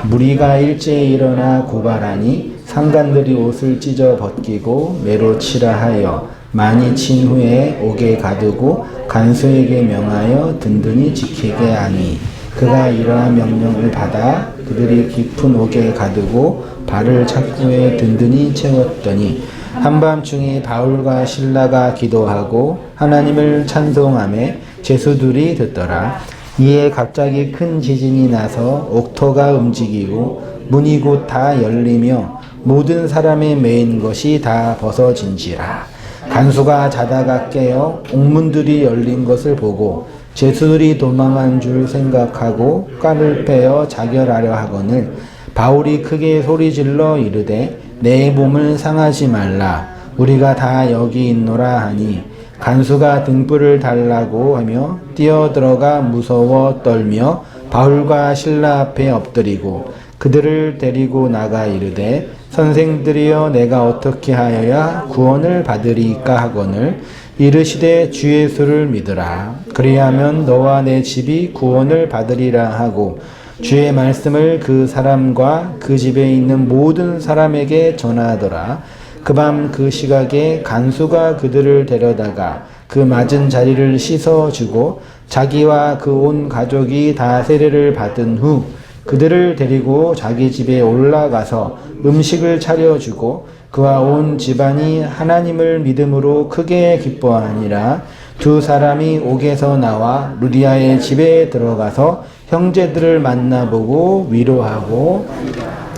무리가 일제히 일어나 고발하니 상관들이 옷을 찢어 벗기고 매로 치라 하여 많이 친 후에 옥에 가두고 간수에게 명하여 든든히 지키게 하니 그가 이러한 명령을 받아 그들이 깊은 옥에 가두고 발을 착고에 든든히 채웠더니 한밤중에 바울과 실라가 기도하고 하나님을 찬송하며 제수들이 듣더라. 이에 갑자기 큰 지진이 나서 옥토가 움직이고 문이 곧 다 열리며 모든 사람의 매인 것이 다 벗어진지라. 간수가 자다가 깨어 옥문들이 열린 것을 보고 제수들이 도망한 줄 생각하고 ቃ를 빼어 자결하려 하거늘 바울이 크게 소리질러 이르되 내 몸을 상하지 말라. 우리가 다 여기 있노라 하니 간수가 등불을 달라고 하며 뛰어들어가 무서워 떨며 바울과 실라 앞에 엎드리고 그들을 데리고 나가 이르되 선생들이여 내가 어떻게 하여야 구원을 받으리까 하거늘 이르시되 주 예수를 믿으라. 그리하면 너와 내 집이 구원을 받으리라 하고 주의 말씀을 그 사람과 그 집에 있는 모든 사람에게 전하더라. 그 밤 그 시각에 간수가 그들을 데려다가 그 맞은 자리를 씻어주고 자기와 그 온 가족이 다 세례를 받은 후 그들을 데리고 자기 집에 올라가서 음식을 차려주고 그와 온 집안이 하나님을 믿음으로 크게 기뻐하니라. 두 사람이 옥에서 나와 루디아의 집에 들어가서 형제들을 만나보고 위로하고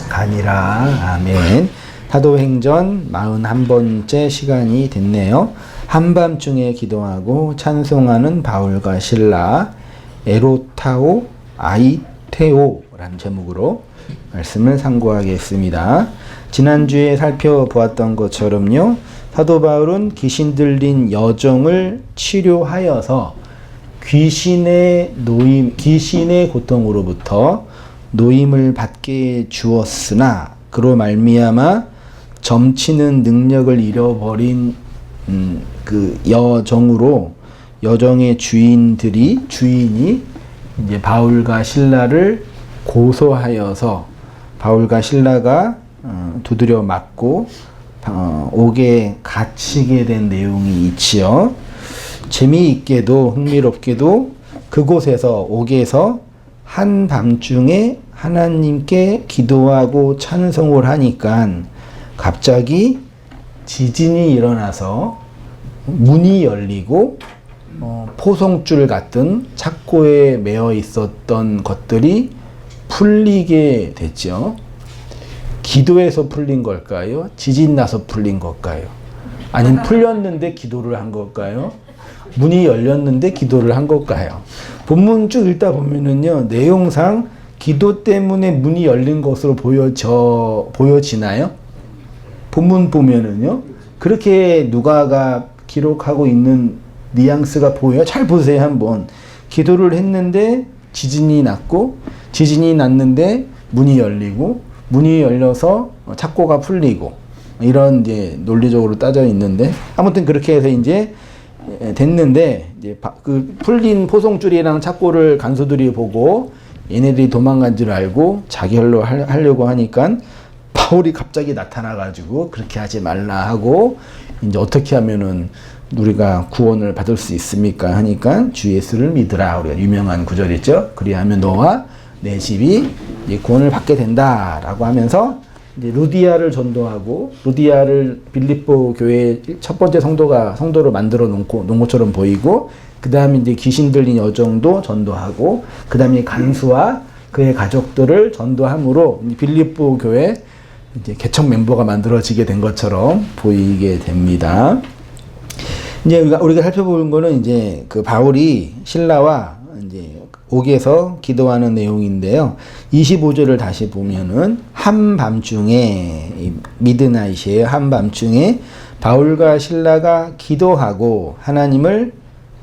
가니라. 아멘. 사도행전 41번째 시간이 됐네요. 한밤중에 기도하고 찬송하는 바울과 실라, 에로타오 아이테오라는 제목으로 말씀을 상고하겠습니다. 지난주에 살펴보았던 것처럼요, 사도 바울은 귀신 들린 여종을 치료하여서 귀신의 고통으로부터 노임을 받게 주었으나 그로 말미암아 점치는 능력을 잃어버린 그 여정의 주인이 이제 바울과 실라를 고소하여서 바울과 실라가 두드려 맞고 옥에 갇히게 된 내용이 있지요. 재미있게도 흥미롭게도 그곳에서 옥에서 한밤중에 하나님께 기도하고 찬송을 하니까 갑자기 지진이 일어나서 문이 열리고 포송줄 같은 착고에 매어 있었던 것들이 풀리게 됐죠. 기도해서 풀린 걸까요? 지진 나서 풀린 걸까요? 아니면 풀렸는데 기도를 한 걸까요? 문이 열렸는데 기도를 한 걸까요? 본문 쭉 읽다 보면은요, 내용상 기도 때문에 문이 열린 것으로 보여지나요? 본문 보면은요, 그렇게 누가가 기록하고 있는 뉘앙스가 보여요. 잘 보세요, 한번. 기도를 했는데 지진이 났고, 지진이 났는데 문이 열리고, 문이 열려서 착고가 풀리고, 이런 이제 논리적으로 따져 있는데, 아무튼 그렇게 해서 이제 됐는데, 이제 그 풀린 포송줄이랑 착고를 간수들이 보고, 얘네들이 도망간 줄 알고 자결로 하려고 하니까 바울이 갑자기 나타나가지고 그렇게 하지 말라 하고, 이제 어떻게 하면은 우리가 구원을 받을 수 있습니까? 하니까 주 예수를 믿으라. 우리가 유명한 구절이죠. 그리하면 너와 내 집이 이제 구원을 받게 된다라고 하면서 이제 루디아를 전도하고, 루디아를 빌립보 교회 첫 번째 성도로 만들어 놓은 것처럼 보이고, 그 다음에 이제 귀신 들린 여종도 전도하고, 그 다음에 간수와 그의 가족들을 전도함으로 빌립보 교회 이제 개척 멤버가 만들어지게 된 것처럼 보이게 됩니다. 이제 우리가 살펴볼 거는 이제 그 바울이 신라와 이제 옥에서 기도하는 내용인데요. 25절을 다시 보면은 한밤중에, 미드나잇이에요. 한밤중에 바울과 신라가 기도하고 하나님을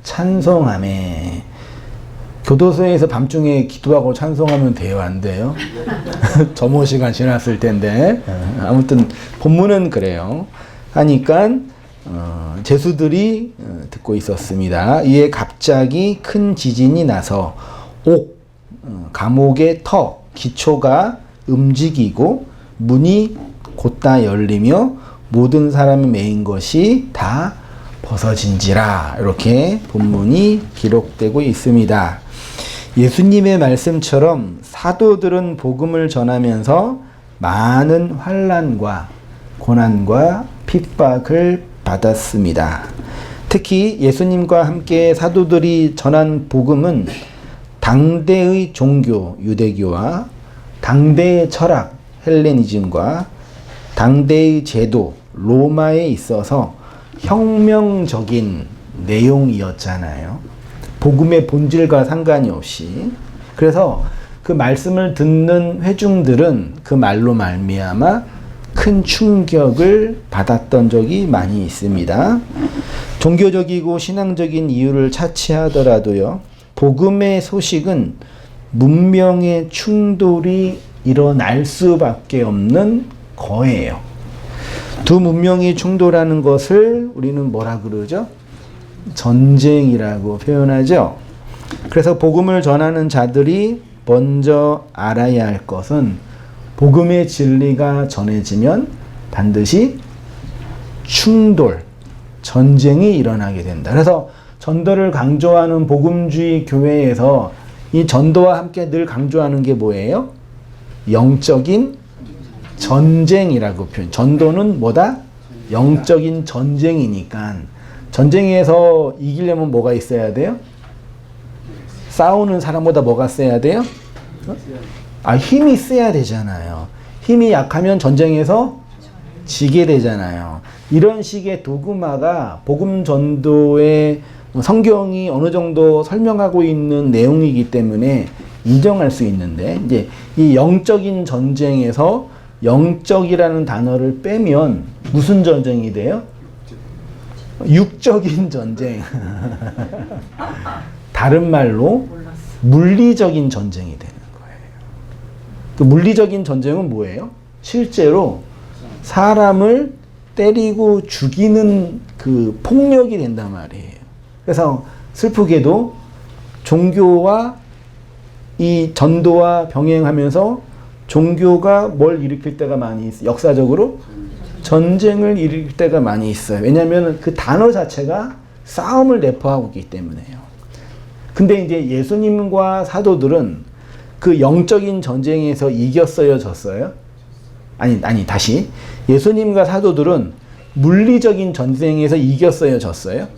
찬송하며. 교도소에서 밤중에 기도하고 찬송하면 돼요, 안 돼요? 점호 시간 지났을 텐데. 아무튼 본문은 그래요. 하니까 제수들이 듣고 있었습니다. 이에 갑자기 큰 지진이 나서 감옥의 기초가 움직이고 문이 곧다 열리며 모든 사람이 메인 것이 다 벗어진지라. 이렇게 본문이 기록되고 있습니다. 예수님의 말씀처럼 사도들은 복음을 전하면서 많은 환난과 고난과 핍박을 받았습니다. 특히 예수님과 함께 사도들이 전한 복음은 당대의 종교, 유대교와 당대의 철학, 헬레니즘과 당대의 제도, 로마에 있어서 혁명적인 내용이었잖아요. 복음의 본질과 상관이 없이. 그래서 그 말씀을 듣는 회중들은 그 말로 말미암아 큰 충격을 받았던 적이 많이 있습니다. 종교적이고 신앙적인 이유를 차치하더라도요, 복음의 소식은 문명의 충돌이 일어날 수밖에 없는 거예요. 두 문명이 충돌하는 것을 우리는 뭐라 그러죠? 전쟁이라고 표현하죠. 그래서 복음을 전하는 자들이 먼저 알아야 할 것은 복음의 진리가 전해지면 반드시 충돌, 전쟁이 일어나게 된다. 그래서 전도를 강조하는 복음주의 교회에서 이 전도와 함께 늘 강조하는 게 뭐예요? 영적인 전쟁이라고 표현. 전도는 뭐다? 영적인 전쟁이니까. 전쟁에서 이기려면 뭐가 있어야 돼요? 싸우는 사람보다 뭐가 세야 돼요? 힘이 세야 되잖아요. 힘이 약하면 전쟁에서 지게 되잖아요. 이런 식의 도그마가 복음 전도의 성경이 어느 정도 설명하고 있는 내용이기 때문에 인정할 수 있는데, 이제 이 영적인 전쟁에서 영적이라는 단어를 빼면 무슨 전쟁이 돼요? 육적인 전쟁. 다른 말로 물리적인 전쟁이 되는 거예요. 그 물리적인 전쟁은 뭐예요? 실제로 사람을 때리고 죽이는 그 폭력이 된단 말이에요. 그래서 슬프게도 종교와 이 전도와 병행하면서 종교가 뭘 일으킬 때가 많이 있어요. 역사적으로 전쟁을 일으킬 때가 많이 있어요. 왜냐하면 그 단어 자체가 싸움을 내포하고 있기 때문에요. 근데 이제 예수님과 사도들은 그 영적인 전쟁에서 이겼어요, 졌어요? 다시. 예수님과 사도들은 물리적인 전쟁에서 이겼어요, 졌어요?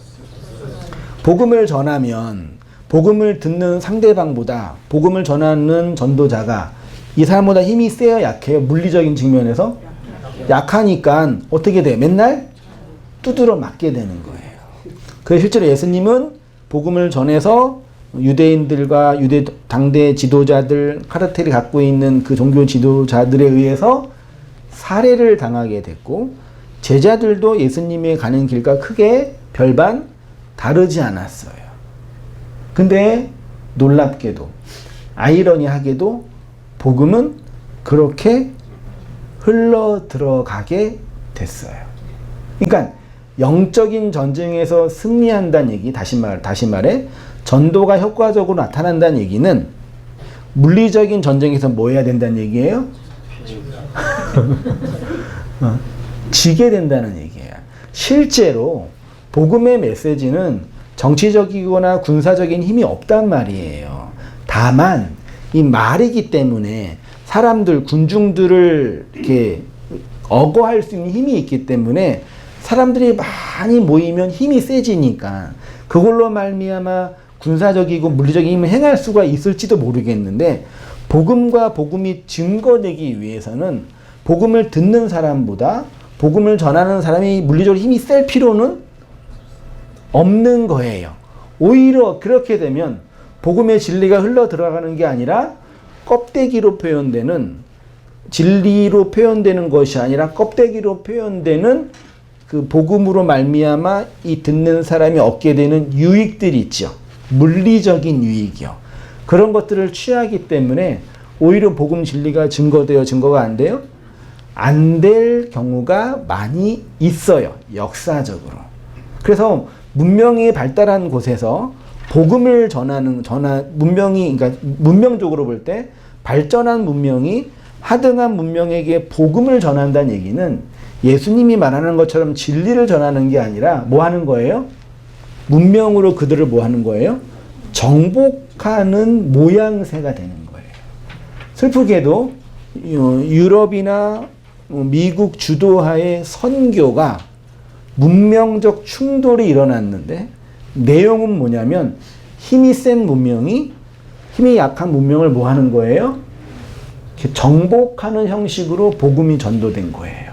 복음을 전하면 복음을 듣는 상대방보다 복음을 전하는 전도자가 이 사람보다 힘이 세요, 약해요? 물리적인 측면에서? 약하니까 어떻게 돼? 맨날 두드러 맞게 되는 거예요. 그래서 실제로 예수님은 복음을 전해서 유대인들과 유대 당대 지도자들, 카르텔이 갖고 있는 그 종교 지도자들에 의해서 살해를 당하게 됐고, 제자들도 예수님의 가는 길과 크게 별반 다르지 않았어요. 근데 놀랍게도, 아이러니하게도 복음은 그렇게 흘러 들어가게 됐어요. 그러니까 영적인 전쟁에서 승리한다는 얘기, 다시 말해 전도가 효과적으로 나타난다는 얘기는 물리적인 전쟁에서 뭐 해야 된다는 얘기예요? 지게 된다는 얘기예요. 실제로 복음의 메시지는 정치적이거나 군사적인 힘이 없단 말이에요. 다만 이 말이기 때문에 사람들, 군중들을 이렇게 억어할 수 있는 힘이 있기 때문에 사람들이 많이 모이면 힘이 세지니까 그걸로 말미암아 군사적이고 물리적인 힘을 행할 수가 있을지도 모르겠는데, 복음과 복음이 증거되기 위해서는 복음을 듣는 사람보다 복음을 전하는 사람이 물리적으로 힘이 셀 필요는 없는 거예요. 오히려 그렇게 되면 복음의 진리가 흘러 들어가는 게 아니라 껍데기로 표현되는, 진리로 표현되는 것이 아니라 껍데기로 표현되는 그 복음으로 말미암아 이 듣는 사람이 얻게 되는 유익들이 있죠. 물리적인 유익이요. 그런 것들을 취하기 때문에 오히려 복음 진리가 증거돼요? 증거가 안 돼요? 안 될 경우가 많이 있어요. 역사적으로. 그래서 문명이 발달한 곳에서 복음을 전하는 문명이, 그러니까 문명적으로 볼 때 발전한 문명이 하등한 문명에게 복음을 전한다는 얘기는 예수님이 말하는 것처럼 진리를 전하는 게 아니라 뭐 하는 거예요? 문명으로 그들을 뭐 하는 거예요? 정복하는 모양새가 되는 거예요. 슬프게도 유럽이나 미국 주도하에 선교가 문명적 충돌이 일어났는데 내용은 뭐냐면 힘이 센 문명이 힘이 약한 문명을 뭐 하는 거예요? 정복하는 형식으로 복음이 전도된 거예요.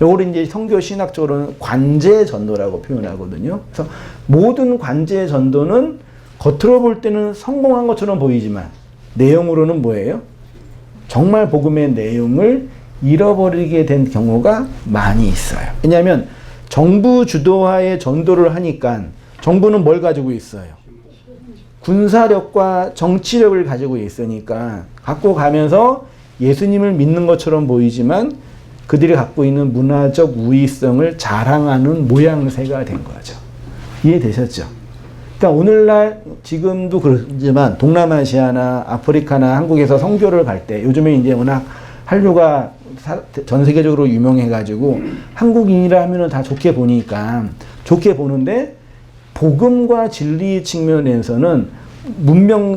요걸 이제 선교 신학적으로는 관제 전도라고 표현하거든요. 그래서 모든 관제 전도는 겉으로 볼 때는 성공한 것처럼 보이지만 내용으로는 뭐예요? 정말 복음의 내용을 잃어버리게 된 경우가 많이 있어요. 왜냐하면 정부 주도하에 전도를 하니까 정부는 뭘 가지고 있어요? 군사력과 정치력을 가지고 있으니까 갖고 가면서 예수님을 믿는 것처럼 보이지만 그들이 갖고 있는 문화적 우위성을 자랑하는 모양새가 된 거죠. 이해되셨죠? 그러니까 오늘날 지금도 그렇지만 동남아시아나 아프리카나 한국에서 선교를 갈 때 요즘에 이제 워낙 한류가 전 세계적으로 유명해가지고 한국인이라 하면은 다 좋게 보니까 좋게 보는데 복음과 진리 측면에서는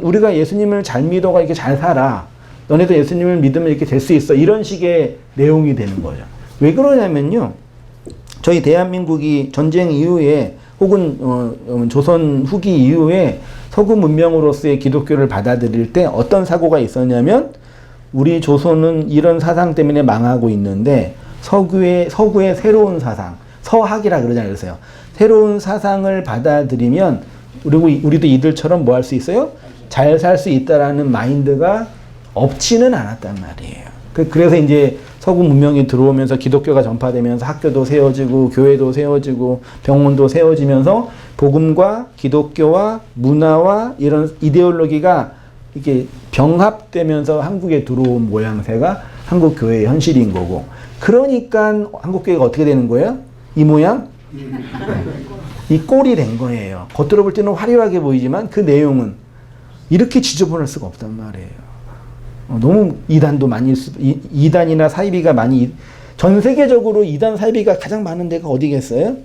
우리가 예수님을 잘 믿어가 이렇게 잘 살아. 너네도 예수님을 믿으면 이렇게 될 수 있어. 이런 식의 내용이 되는 거죠. 왜 그러냐면요. 저희 대한민국이 전쟁 이후에 혹은 조선 후기 이후에 서구 문명으로서의 기독교를 받아들일 때 어떤 사고가 있었냐면 우리 조선은 이런 사상 때문에 망하고 있는데 서구의 새로운 사상, 서학이라 그러잖아요. 그래서요. 새로운 사상을 받아들이면 우리도 이들처럼 뭐 할 수 있어요? 잘 살 수 있다라는 마인드가 없지는 않았단 말이에요. 그래서 이제 서구 문명이 들어오면서 기독교가 전파되면서 학교도 세워지고 교회도 세워지고 병원도 세워지면서 복음과 기독교와 문화와 이런 이데올로기가 이렇게 병합되면서 한국에 들어온 모양새가 한국 교회의 현실인 거고, 그러니까 한국 교회가 어떻게 되는 거예요? 이 모양? 이 꼴이 된 거예요. 겉으로 볼 때는 화려하게 보이지만 그 내용은 이렇게 지저분할 수가 없단 말이에요. 너무 이단도 많이 이단이나 사이비가 많이, 전 세계적으로 이단 사이비가 가장 많은 데가 어디겠어요?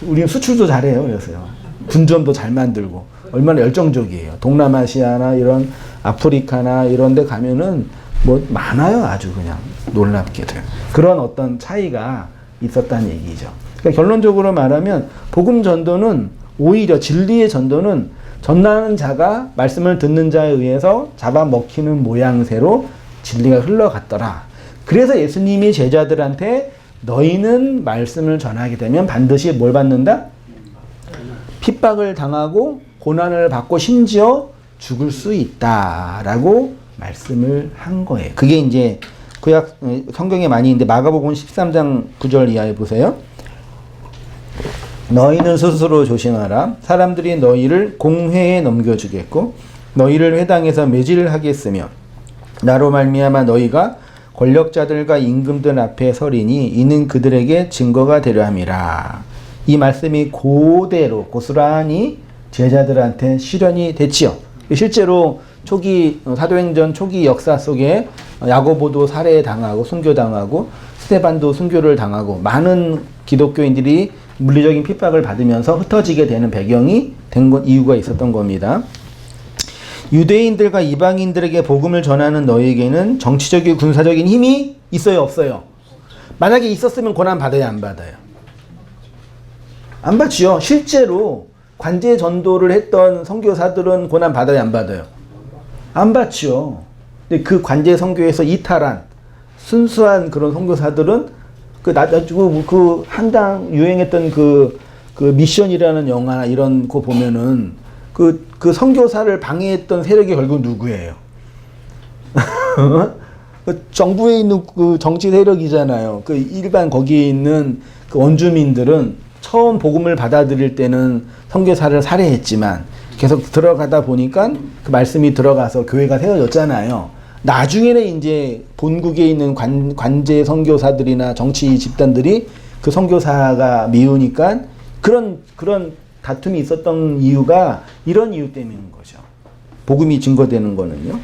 우리는 수출도 잘해요. 그래서요. 분점도 잘 만들고 얼마나 열정적이에요. 동남아시아나 이런 아프리카나 이런 데 가면은 뭐 많아요. 아주 그냥 놀랍게도. 그런 어떤 차이가 있었다는 얘기죠. 그러니까 결론적으로 말하면 복음 전도는 오히려 진리의 전도는 전하는 자가 말씀을 듣는 자에 의해서 잡아먹히는 모양새로 진리가 흘러갔더라. 그래서 예수님이 제자들한테 너희는 말씀을 전하게 되면 반드시 뭘 받는다? 핍박을 당하고 고난을 받고 심지어 죽을 수 있다라고 말씀을 한 거예요. 그게 이제 구약 성경에 많이 있는데 마가복음 13장 9절 이하에 보세요. 너희는 스스로 조심하라. 사람들이 너희를 공회에 넘겨주겠고 너희를 회당에서 매질하겠으며 나로 말미암아 너희가 권력자들과 임금들 앞에 서리니 이는 그들에게 증거가 되려 함이라. 이 말씀이 그대로 고스란히 제자들한테 실현이 됐지요. 실제로 초기 사도행전 초기 역사 속에 야고보도 살해당하고 순교당하고 스데반도 순교를 당하고 많은 기독교인들이 물리적인 핍박을 받으면서 흩어지게 되는 배경이 된 이유가 있었던 겁니다. 유대인들과 이방인들에게 복음을 전하는 너희에게는 정치적이고 군사적인 힘이 있어요, 없어요? 만약에 있었으면 고난 받아야 안 받아요? 안 받지요. 실제로 관제 전도를 했던 선교사들은 고난 받아야 안 받아요? 안 받지요. 근데 그 관제 선교에서 이탈한 순수한 그런 선교사들은 그 한당 유행했던 그 미션이라는 영화 이런 거 보면은 그 선교사를 방해했던 세력이 결국 누구예요? 정부에 있는 그 정치 세력이잖아요. 그 일반 거기에 있는 그 원주민들은 처음 복음을 받아들일 때는 선교사를 살해했지만 계속 들어가다 보니까 그 말씀이 들어가서 교회가 세워졌잖아요. 나중에는 이제 본국에 있는 관제 선교사들이나 정치 집단들이 그 선교사가 미우니까 그런 다툼이 있었던 이유가 이런 이유 때문인 거죠. 복음이 증거되는 거는요.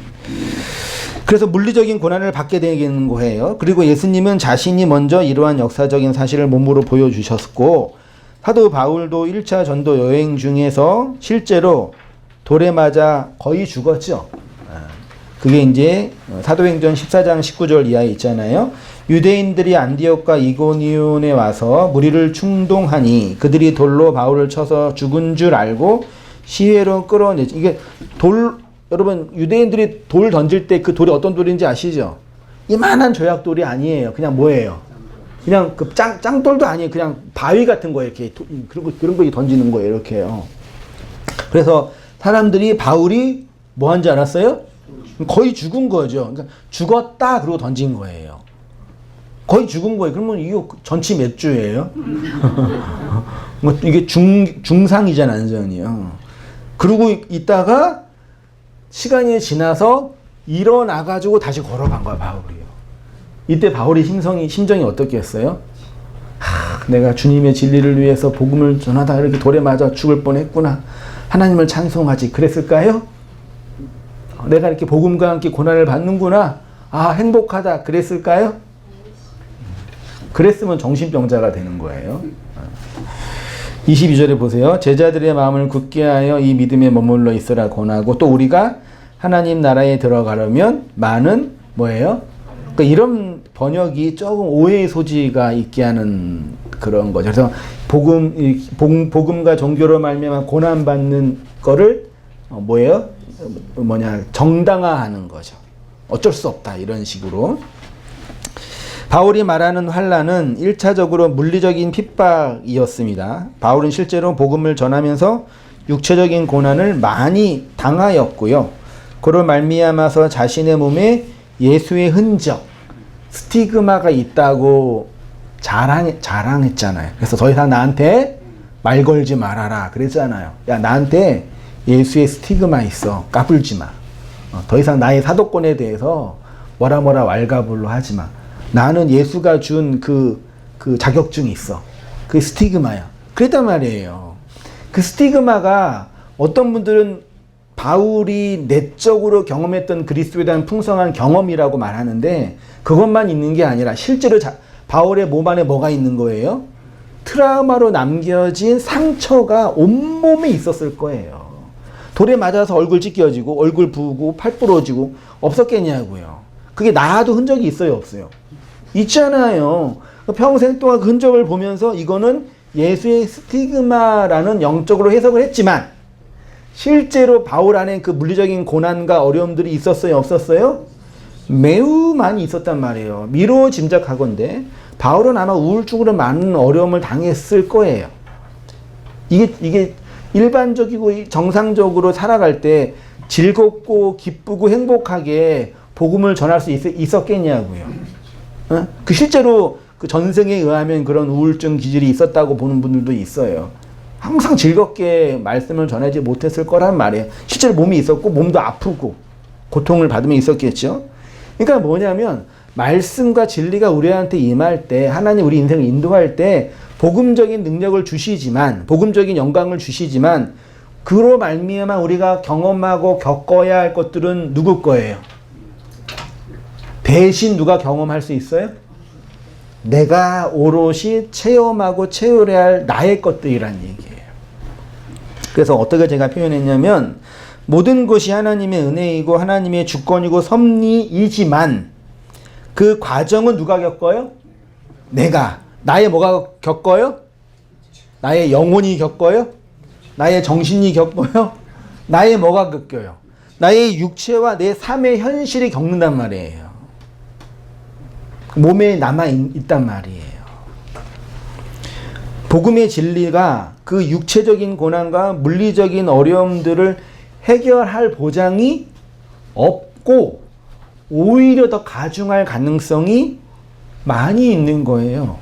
그래서 물리적인 고난을 받게 되는 거예요. 그리고 예수님은 자신이 먼저 이러한 역사적인 사실을 몸으로 보여주셨고, 사도 바울도 1차 전도 여행 중에서 실제로 돌에 맞아 거의 죽었죠. 그게 이제 사도행전 14장 19절 이하에 있잖아요. 유대인들이 안디옥과 이고니온에 와서 무리를 충동하니 그들이 돌로 바울을 쳐서 죽은 줄 알고 시외로 끌어내지. 이게 여러분 유대인들이 돌 던질 때 그 돌이 어떤 돌인지 아시죠? 이만한 조약돌이 아니에요. 그냥 뭐예요? 그냥 그 짱돌도 아니에요. 그냥 바위 같은 거예요. 이렇게 그런 거 던지는 거예요. 이렇게요. 그래서 사람들이 바울이 뭐 한 줄 알았어요? 거의 죽은 거죠. 그러니까 죽었다 그러고 던진 거예요. 거의 죽은 거예요. 그러면 이거 전치 몇 주예요? 이게 중상이잖아, 완전히요. 그러고 있다가 시간이 지나서 일어나가지고 다시 걸어간 거야, 바울이요. 이때 바울의 심정이 어떻겠어요? 내가 주님의 진리를 위해서 복음을 전하다 이렇게 돌에 맞아 죽을 뻔했구나. 하나님을 찬송하지. 그랬을까요? 내가 이렇게 복음과 함께 고난을 받는구나. 행복하다. 그랬을까요? 그랬으면 정신병자가 되는 거예요. 22절에 보세요. 제자들의 마음을 굳게 하여 이 믿음에 머물러 있으라 권하고, 또 우리가 하나님 나라에 들어가려면 많은 뭐예요? 그러니까 이런 번역이 조금 오해의 소지가 있게 하는 그런 거죠. 그래서 복음과 종교로 말미암아 고난 받는 거를 정당화하는 거죠. 어쩔 수 없다 이런 식으로. 바울이 말하는 환난은 1차적으로 물리적인 핍박이었습니다. 바울은 실제로 복음을 전하면서 육체적인 고난을 많이 당하였고요. 그로 말미암아서 자신의 몸에 예수의 흔적, 스티그마가 있다고 자랑했잖아요. 그래서 더 이상 나한테 말 걸지 말아라 그랬잖아요. 야, 나한테 예수의 스티그마 있어. 까불지 마. 더 이상 나의 사도권에 대해서 뭐라 왈가불로 하지 마. 나는 예수가 준 그 자격증이 있어. 그게 스티그마야. 그랬단 말이에요. 그 스티그마가 어떤 분들은 바울이 내적으로 경험했던 그리스도에 대한 풍성한 경험이라고 말하는데, 그것만 있는 게 아니라 실제로 바울의 몸 안에 뭐가 있는 거예요? 트라우마로 남겨진 상처가 온몸에 있었을 거예요. 돌에 맞아서 얼굴 찢겨지고 얼굴 부고 팔 부러지고 없었겠냐고요. 그게 나아도 흔적이 있어요, 없어요? 있잖아요. 평생 동안 그 흔적을 보면서 이거는 예수의 스티그마라는 영적으로 해석을 했지만, 실제로 바울 안에 그 물리적인 고난과 어려움들이 있었어요, 없었어요? 매우 많이 있었단 말이에요. 미루어 짐작하건대 바울은 아마 우울증으로 많은 어려움을 당했을 거예요. 이게 일반적이고 정상적으로 살아갈 때 즐겁고 기쁘고 행복하게 복음을 전할 수 있었겠냐고요. 그 실제로 그 전생에 의하면 그런 우울증 기질이 있었다고 보는 분들도 있어요. 항상 즐겁게 말씀을 전하지 못했을 거란 말이에요. 실제로 몸이 있었고 몸도 아프고 고통을 받으며 있었겠죠. 그러니까 뭐냐면 말씀과 진리가 우리한테 임할 때, 하나님 우리 인생을 인도할 때 복음적인 능력을 주시지만, 복음적인 영광을 주시지만, 그로 말미암아 우리가 경험하고 겪어야 할 것들은 누구 거예요? 대신 누가 경험할 수 있어요? 내가 오롯이 체험하고 채워야 할 나의 것들이란 얘기예요. 그래서 어떻게 제가 표현했냐면, 모든 것이 하나님의 은혜이고 하나님의 주권이고 섭리이지만 그 과정은 누가 겪어요? 내가. 나의 뭐가 겪어요? 나의 영혼이 겪어요? 나의 정신이 겪어요? 나의 뭐가 겪어요? 나의 육체와 내 삶의 현실이 겪는단 말이에요. 몸에 남아있단 말이에요. 복음의 진리가 그 육체적인 고난과 물리적인 어려움들을 해결할 보장이 없고 오히려 더 가중할 가능성이 많이 있는 거예요.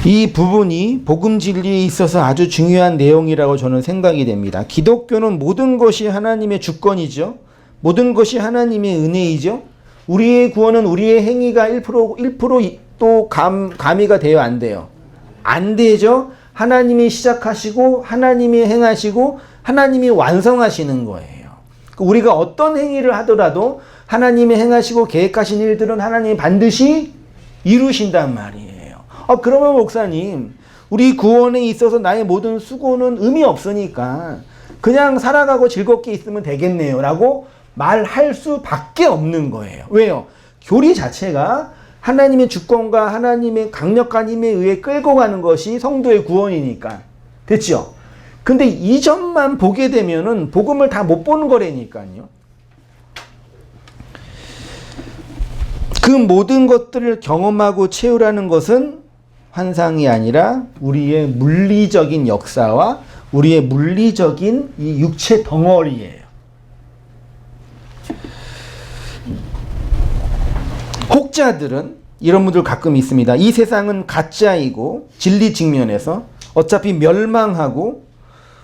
이 부분이 복음 진리에 있어서 아주 중요한 내용이라고 저는 생각이 됩니다. 기독교는 모든 것이 하나님의 주권이죠. 모든 것이 하나님의 은혜이죠. 우리의 구원은 우리의 행위가 1%또 가미가 돼요, 안 돼요? 안 되죠. 하나님이 시작하시고 하나님이 행하시고 하나님이 완성하시는 거예요. 우리가 어떤 행위를 하더라도 하나님이 행하시고 계획하신 일들은 하나님이 반드시 이루신단 말이에요. 그러면 목사님, 우리 구원에 있어서 나의 모든 수고는 의미 없으니까 그냥 살아가고 즐겁게 있으면 되겠네요 라고 말할 수밖에 없는 거예요. 왜요? 교리 자체가 하나님의 주권과 하나님의 강력한 힘에 의해 끌고 가는 것이 성도의 구원이니까. 됐죠? 근데 이 점만 보게 되면은 복음을 다 못 보는 거라니까요. 그 모든 것들을 경험하고 채우라는 것은 환상이 아니라 우리의 물리적인 역사와 우리의 물리적인 이 육체 덩어리예요. 혹자들은 이런 분들 가끔 있습니다. 이 세상은 가짜이고 진리 측면에서 어차피 멸망하고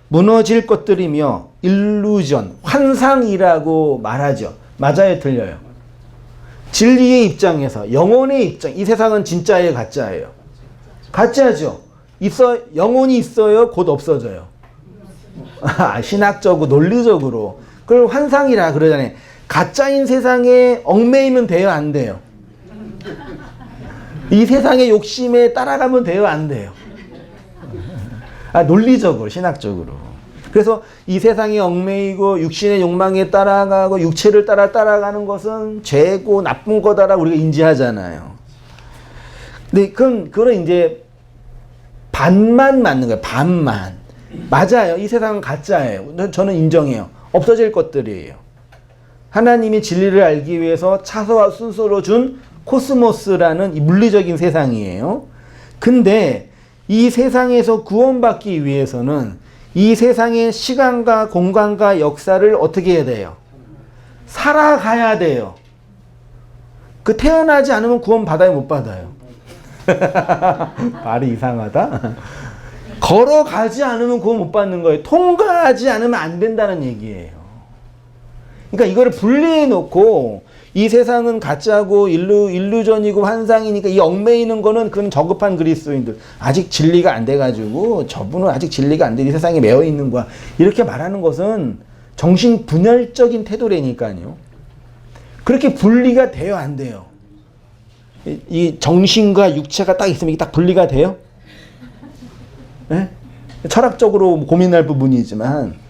무너질 것들이며 일루전, 환상이라고 말하죠. 맞아요, 틀려요? 진리의 입장에서, 영혼의 입장, 이 세상은 진짜예요, 가짜예요? 가짜죠. 영혼이 있어요, 곧 없어져요. 신학적으로, 논리적으로. 그걸 환상이라 그러잖아요. 가짜인 세상에 얽매이면 돼요, 안 돼요? 이 세상의 욕심에 따라가면 돼요, 안 돼요? 논리적으로, 신학적으로. 그래서 이 세상에 얽매이고 육신의 욕망에 따라가고 육체를 따라가는 것은 죄고 나쁜 거다라고 우리가 인지하잖아요. 근데 그건 이제 반만 맞는 거예요. 반만. 맞아요. 이 세상은 가짜예요. 저는 인정해요. 없어질 것들이에요. 하나님이 진리를 알기 위해서 차서와 순서로 준 코스모스라는 이 물리적인 세상이에요. 근데 이 세상에서 구원받기 위해서는 이 세상의 시간과 공간과 역사를 어떻게 해야 돼요? 살아가야 돼요. 태어나지 않으면 구원 받아요, 못 받아요? 말이 이상하다. 걸어가지 않으면 구원 못 받는 거예요. 통과하지 않으면 안 된다는 얘기예요. 그러니까 이거를 분리해 놓고 이 세상은 가짜고 일루전이고 환상이니까 이 얽매이는 거는 그건 저급한 그리스도인들. 아직 진리가 안 돼가지고 저분은 아직 진리가 안 돼. 이 세상에 매여 있는 거야. 이렇게 말하는 것은 정신분열적인 태도라니까요. 그렇게 분리가 돼요, 안 돼요? 이 정신과 육체가 딱 있으면 이게 딱 분리가 돼요? 네? 철학적으로 고민할 부분이지만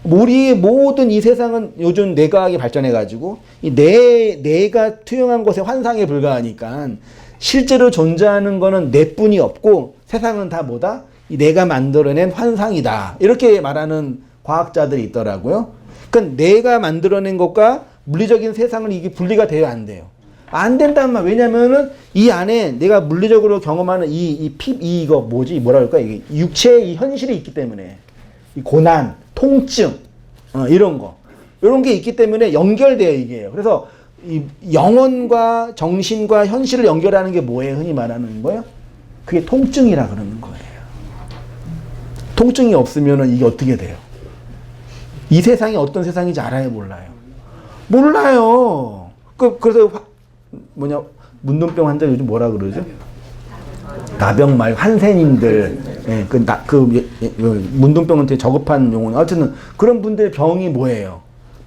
우리의 모든 이 세상은 요즘 뇌과학이 발전해가지고 이 뇌가 투영한 것에 환상에 불과하니까 실제로 존재하는 거는 뇌뿐이 없고 세상은 다 뭐다? 이 뇌가 만들어낸 환상이다. 이렇게 말하는 과학자들이 있더라고요. 그러니까 뇌가 만들어낸 것과 물리적인 세상은 이게 분리가 돼요, 안 돼요? 안 된단 말. 왜냐면은 이 안에 내가 물리적으로 경험하는 이거 뭐지? 뭐라 그럴까? 이게 육체의 이 현실이 있기 때문에 이 고난, 통증, 이런 거. 이런 게 있기 때문에 연결돼요, 이게. 그래서 이 영혼과 정신과 현실을 연결하는 게 뭐예요? 흔히 말하는 거예요? 그게 통증이라 그러는 거예요. 통증이 없으면은 이게 어떻게 돼요? 이 세상이 어떤 세상인지 알아요, 몰라요? 몰라요. 그래서 문둥병 환자 요즘 뭐라 그러죠? 나병 말고 한센인들. 예, 문둥병은 되게 저급한 용어는 어쨌든 그런 분들의 병이 뭐예요?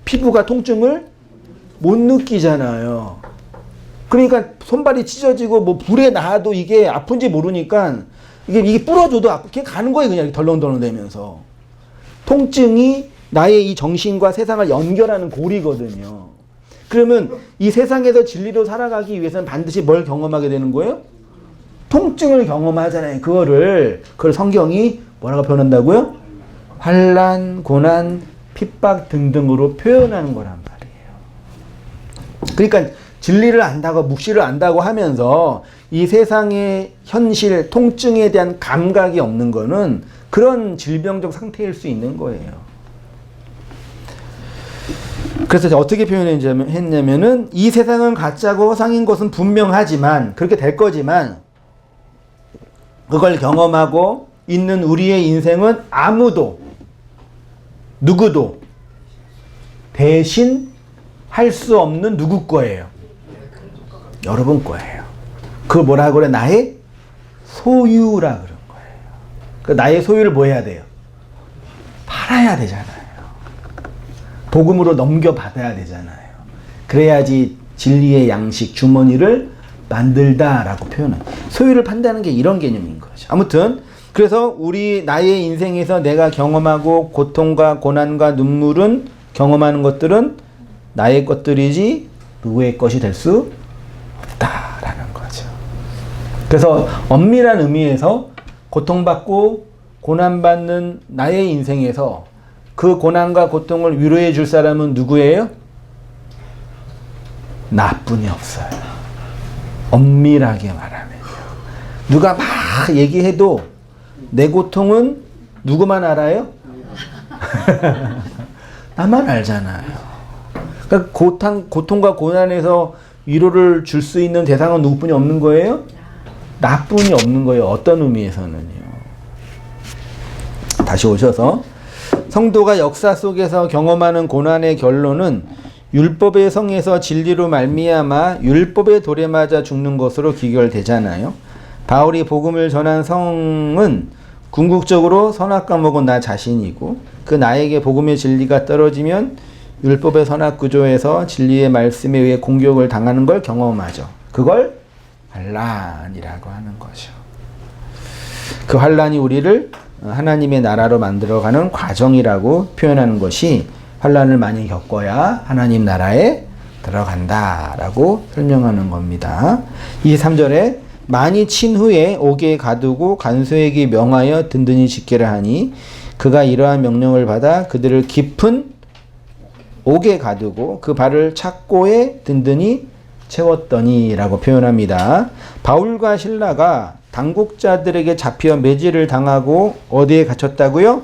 피부가 통증을 못 느끼잖아요. 그러니까 손발이 찢어지고 뭐 불에 놔도 이게 아픈지 모르니까 이게 부러져도 그냥 가는 거예요. 그냥 덜렁덜렁 되면서. 통증이 나의 이 정신과 세상을 연결하는 고리거든요. 그러면 이 세상에서 진리로 살아가기 위해서는 반드시 뭘 경험하게 되는 거예요? 통증을 경험하잖아요. 그걸 성경이 뭐라고 표현한다고요? 환난, 고난, 핍박 등등으로 표현하는 거란 말이에요. 그러니까 진리를 안다고 묵시를 안다고 하면서 이 세상의 현실, 통증에 대한 감각이 없는 거는 그런 질병적 상태일 수 있는 거예요. 그래서 어떻게 표현했냐면은 이 세상은 가짜고 허상인 것은 분명하지만 그렇게 될 거지만 그걸 경험하고 있는 우리의 인생은 아무도 누구도 대신 할 수 없는 누구 거예요? 여러분 거예요. 그걸 뭐라 그래? 나의 소유라 그런 거예요. 그 나의 소유를 뭐 해야 돼요? 팔아야 되잖아요. 복음으로 넘겨받아야 되잖아요. 그래야지 진리의 양식 주머니를 만들다라고 표현해요. 소유를 판다는 게 이런 개념인 거죠. 아무튼 그래서 나의 인생에서 내가 경험하고 고통과 고난과 눈물은 경험하는 것들은 나의 것들이지 누구의 것이 될 수 없다라는 거죠. 그래서 엄밀한 의미에서 고통받고 고난받는 나의 인생에서 그 고난과 고통을 위로해 줄 사람은 누구예요? 나뿐이 없어요. 엄밀하게 말하면요. 누가 막 얘기해도 내 고통은 누구만 알아요? 나만 알잖아요. 그러니까 고통과 고난에서 위로를 줄 수 있는 대상은 누구뿐이 없는 거예요? 나뿐이 없는 거예요. 어떤 의미에서는요. 다시 오셔서 성도가 역사 속에서 경험하는 고난의 결론은 율법의 성에서 진리로 말미암아 율법의 돌에 맞아 죽는 것으로 귀결되잖아요. 바울이 복음을 전한 성은 궁극적으로 선악 과목은 나 자신이고 그 나에게 복음의 진리가 떨어지면 율법의 선악 구조에서 진리의 말씀에 의해 공격을 당하는 걸 경험하죠. 그걸 환난이라고 하는 거죠. 그 환난이 우리를 하나님의 나라로 만들어가는 과정이라고 표현하는 것이 환난을 많이 겪어야 하나님 나라에 들어간다라고 설명하는 겁니다. 23절에 많이 친 후에 옥에 가두고 간수에게 명하여 든든히 지키라 하니 그가 이러한 명령을 받아 그들을 깊은 옥에 가두고 그 발을 착고에 든든히 채웠더니 라고 표현합니다. 바울과 실라가 당국자들에게 잡혀 매질을 당하고 어디에 갇혔다고요?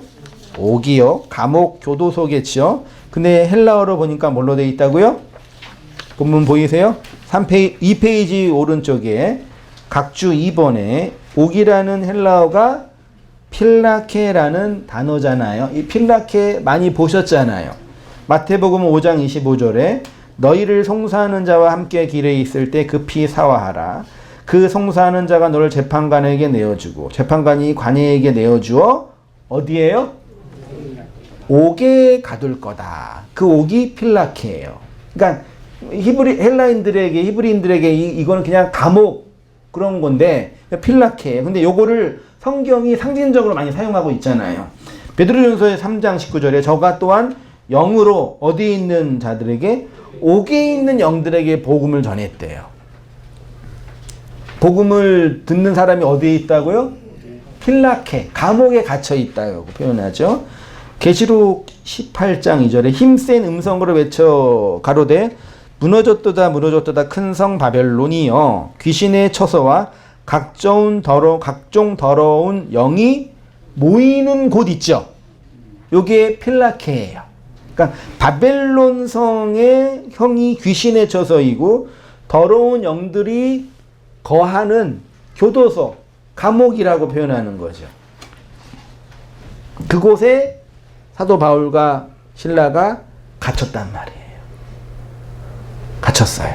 옥이요. 감옥 교도소겠죠. 근데 헬라어로 보니까 뭘로 되어 있다고요? 본문 보이세요? 2페이지 오른쪽에 각주 2번에 옥이라는 헬라어가 필라케라는 단어잖아요. 이 필라케 많이 보셨잖아요. 마태복음 5장 25절에 너희를 송사하는 자와 함께 길에 있을 때 급히 사화하라. 그 송사하는 자가 너를 재판관에게 내어주고 재판관이 관예에게 내어주어 어디에요? 옥에 가둘 거다. 그 옥이 필라케예요. 그러니까 히브리인들에게 이거는 그냥 감옥 그런 건데 필라케예요. 근데 요거를 성경이 상징적으로 많이 사용하고 있잖아요. 베드로전서의 3장 19절에 저가 또한 영으로 어디에 있는 자들에게 옥에 있는 영들에게 복음을 전했대요. 복음을 듣는 사람이 어디에 있다고요? 필라케, 감옥에 갇혀 있다고 표현하죠. 계시록 18장 2절에 힘센 음성으로 외쳐 가로되 무너졌도다 무너졌도다 큰 성 바벨론이여 귀신의 처소와 각종 더러운 영이 모이는 곳 있죠. 요게 필라케예요. 그러니까 바벨론 성의 형이 귀신의 처소이고 더러운 영들이 거하는 교도소, 감옥이라고 표현하는 거죠. 그곳에 사도 바울과 실라가 갇혔단 말이에요. 갇혔어요.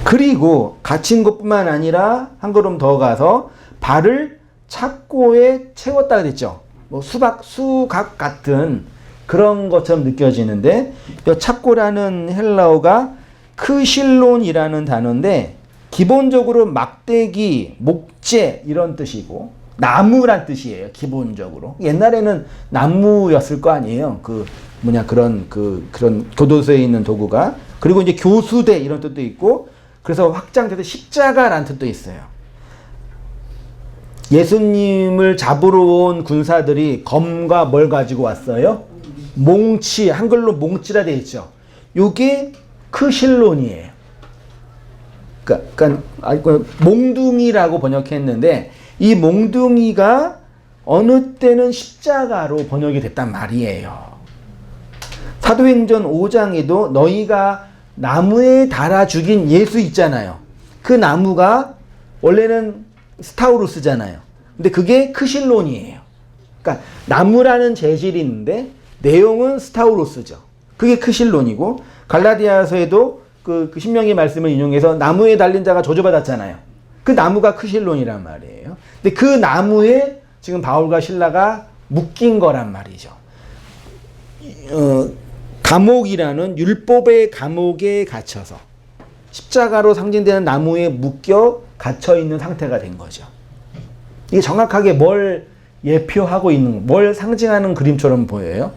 그리고 갇힌 것뿐만 아니라 한 걸음 더 가서 발을 착고에 채웠다 그랬죠. 뭐 수각 같은 그런 것처럼 느껴지는데 이 착고라는 헬라어가 크실론이라는 단어인데 기본적으로 막대기, 목재 이런 뜻이고 나무란 뜻이에요. 기본적으로 옛날에는 나무였을 거 아니에요. 그런 교도소에 있는 도구가. 그리고 이제 교수대 이런 뜻도 있고 그래서 확장돼서 십자가라는 뜻도 있어요. 예수님을 잡으러 온 군사들이 검과 뭘 가지고 왔어요? 몽치, 한글로 몽치라 되어 있죠. 요게 크실론이에요. 그러니까 몽둥이라고 번역했는데 이 몽둥이가 어느 때는 십자가로 번역이 됐단 말이에요. 사도행전 5장에도 너희가 나무에 달아 죽인 예수 있잖아요. 그 나무가 원래는 스타우루스잖아요. 근데 그게 크실론이에요. 그러니까 나무라는 재질이 있는데 내용은 스타우루스죠. 그게 크실론이고 갈라디아서에도 그 신명의 말씀을 인용해서 나무에 달린 자가 저주받았잖아요. 그 나무가 크실론이란 말이에요. 근데 그 나무에 지금 바울과 실라가 묶인 거란 말이죠. 감옥이라는 율법의 감옥에 갇혀서 십자가로 상징되는 나무에 묶여 갇혀 있는 상태가 된 거죠. 이게 정확하게 뭘 예표하고 있는, 뭘 상징하는 그림처럼 보여요.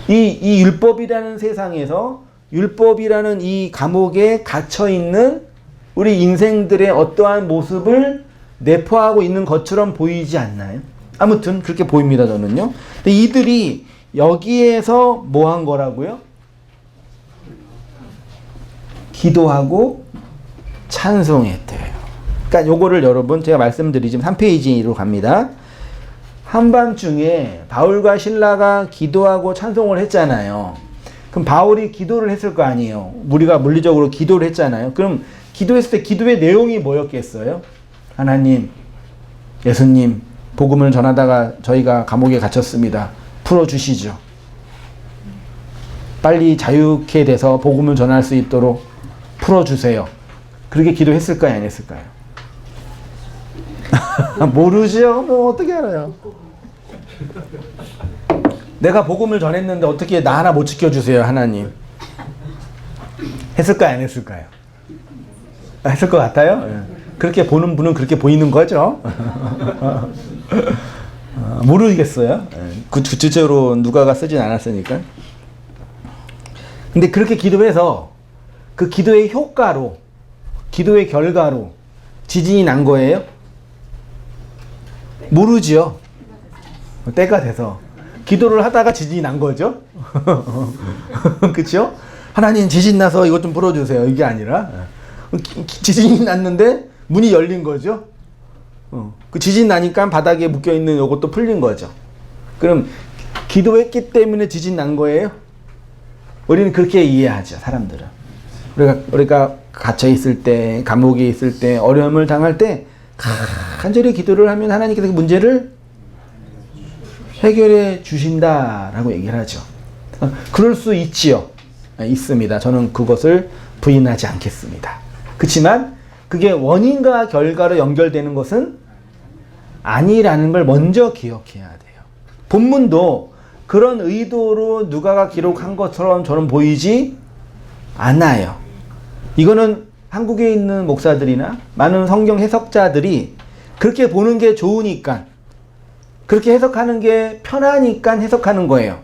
이 율법이라는 세상에서 율법이라는 이 감옥에 갇혀 있는 우리 인생들의 어떠한 모습을 내포하고 있는 것처럼 보이지 않나요? 아무튼 그렇게 보입니다, 저는요. 근데 이들이 여기에서 뭐 한 거라고요? 기도하고 찬송했대요. 그러니까 요거를 여러분 제가 말씀드리지만 3페이지로 갑니다. 한밤중에 바울과 실라가 기도하고 찬송을 했잖아요. 그럼 바울이 기도를 했을 거 아니에요. 우리가 물리적으로 기도를 했잖아요. 그럼 기도했을 때 기도의 내용이 뭐였겠어요? 하나님, 예수님, 복음을 전하다가 저희가 감옥에 갇혔습니다. 풀어주시죠. 빨리 자유케 돼서 복음을 전할 수 있도록 풀어주세요. 그렇게 기도했을까요? 안 했을까요? 모르죠. 뭐 어떻게 알아요? 내가 복음을 전했는데 어떻게 나 하나 못 지켜주세요, 하나님. 했을까요? 안 했을까요? 했을 것 같아요? 그렇게 보는 분은 그렇게 보이는 거죠. 모르겠어요. 구체적으로 누가가 쓰진 않았으니까. 근데 그렇게 기도해서 그 기도의 효과로, 기도의 결과로 지진이 난 거예요? 모르죠. 때가 돼서 기도를 하다가 지진이 난 거죠. 그렇죠? 하나님 지진 나서 이것 좀 풀어주세요. 이게 아니라 지진이 났는데 문이 열린 거죠. 그 지진 나니까 바닥에 묶여있는 이것도 풀린 거죠. 그럼 기도했기 때문에 지진 난 거예요? 우리는 그렇게 이해하죠, 사람들은. 우리가 갇혀있을 때, 감옥에 있을 때, 어려움을 당할 때 간절히 기도를 하면 하나님께서 그 문제를 해결해 주신다라고 얘기를 하죠. 그럴 수 있지요. 있습니다. 저는 그것을 부인하지 않겠습니다. 그렇지만 그게 원인과 결과로 연결되는 것은 아니라는 걸 먼저 기억해야 돼요. 본문도 그런 의도로 누가가 기록한 것처럼 저는 보이지 않아요. 이거는 한국에 있는 목사들이나 많은 성경 해석자들이 그렇게 보는 게 좋으니까, 그렇게 해석하는 게 편하니까 해석하는 거예요.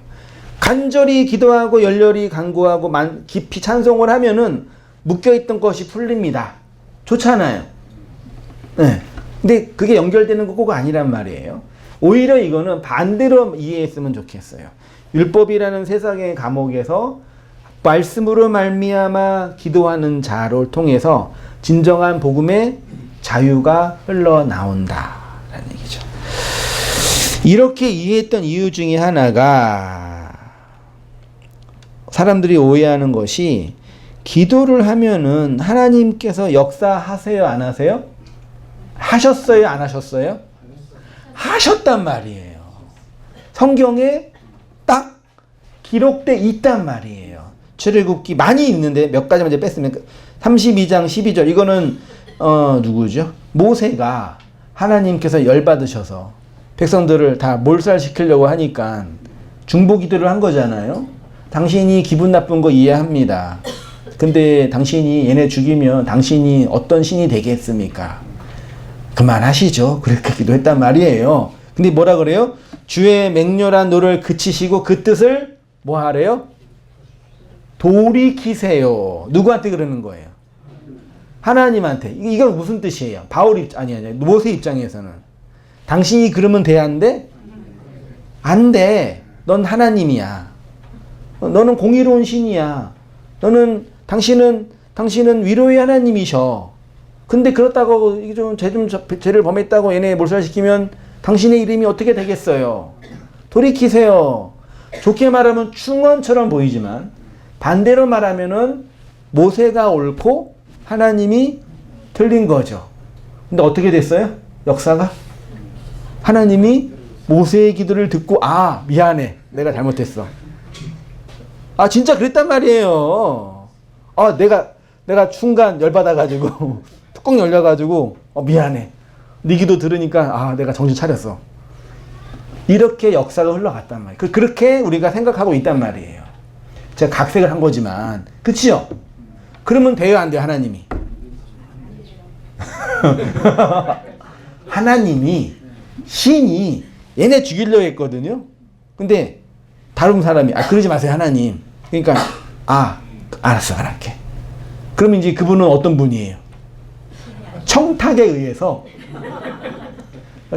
간절히 기도하고 열렬히 간구하고 깊이 찬송을 하면은 묶여있던 것이 풀립니다. 좋잖아요. 네. 근데 그게 연결되는 거 꼭 아니란 말이에요. 오히려 이거는 반대로 이해했으면 좋겠어요. 율법이라는 세상의 감옥에서 말씀으로 말미암아 기도하는 자를 통해서 진정한 복음의 자유가 흘러나온다라는 얘기죠. 이렇게 이해했던 이유 중에 하나가, 사람들이 오해하는 것이 기도를 하면은 하나님께서 역사하세요, 안 하세요? 하셨어요, 안 하셨어요? 하셨단 말이에요. 성경에 딱 기록돼 있단 말이에요. 출애굽기 많이 있는데 몇 가지만 이제 뺐으면 32장 12절 이거는 누구죠? 모세가 하나님께서 열받으셔서 백성들을 다 몰살시키려고 하니까 중보기도를 한 거잖아요. 당신이 기분 나쁜 거 이해합니다. 근데 당신이 얘네 죽이면 당신이 어떤 신이 되겠습니까? 그만하시죠. 그렇게 기도했단 말이에요. 근데 뭐라 그래요? 주의 맹렬한 노를 그치시고 그 뜻을 뭐 하래요? 돌이키세요. 누구한테 그러는 거예요? 하나님한테. 이건 무슨 뜻이에요? 아니 모세 입장에서는 당신이 그러면 돼야 한대? 안 돼. 넌 하나님이야. 너는 공의로운 신이야. 당신은 위로의 하나님이셔. 근데 그렇다고 이게 죄를 범했다고 얘네 몰살시키면 당신의 이름이 어떻게 되겠어요? 돌이키세요. 좋게 말하면 충언처럼 보이지만 반대로 말하면은 모세가 옳고 하나님이 틀린 거죠. 근데 어떻게 됐어요? 역사가? 하나님이 모세의 기도를 듣고 미안해. 내가 잘못했어. 진짜 그랬단 말이에요. 내가 순간 열받아가지고 뚜껑 열려가지고 미안해. 네 기도 들으니까 내가 정신 차렸어. 이렇게 역사가 흘러갔단 말이에요. 그렇게 우리가 생각하고 있단 말이에요. 제가 각색을 한 거지만. 그치요? 그러면 돼요, 안 돼요, 하나님이? 하나님이, 신이 얘네 죽이려고 했거든요. 근데 다른 사람이 그러지 마세요, 하나님. 그러니까 알았어, 안 할게. 그러면 이제 그분은 어떤 분이에요? 청탁에 의해서.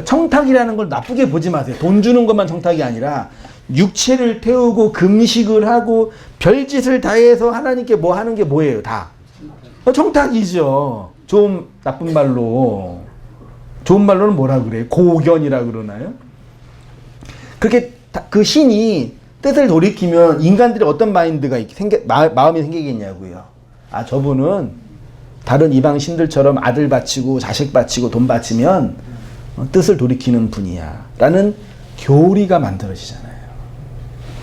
청탁이라는 걸 나쁘게 보지 마세요. 돈 주는 것만 청탁이 아니라 육체를 태우고 금식을 하고 별짓을 다 해서 하나님께 뭐 하는 게 뭐예요? 다 청탁이죠. 좋은 나쁜 말로. 좋은 말로는 뭐라 그래요? 고견이라 그러나요? 그렇게 그 신이 뜻을 돌이키면 인간들이 어떤 마인드가 마음이 생기겠냐고요. 저분은 다른 이방 신들처럼 아들 바치고 자식 바치고 돈 바치면 뜻을 돌이키는 분이야 라는 교리가 만들어지잖아요.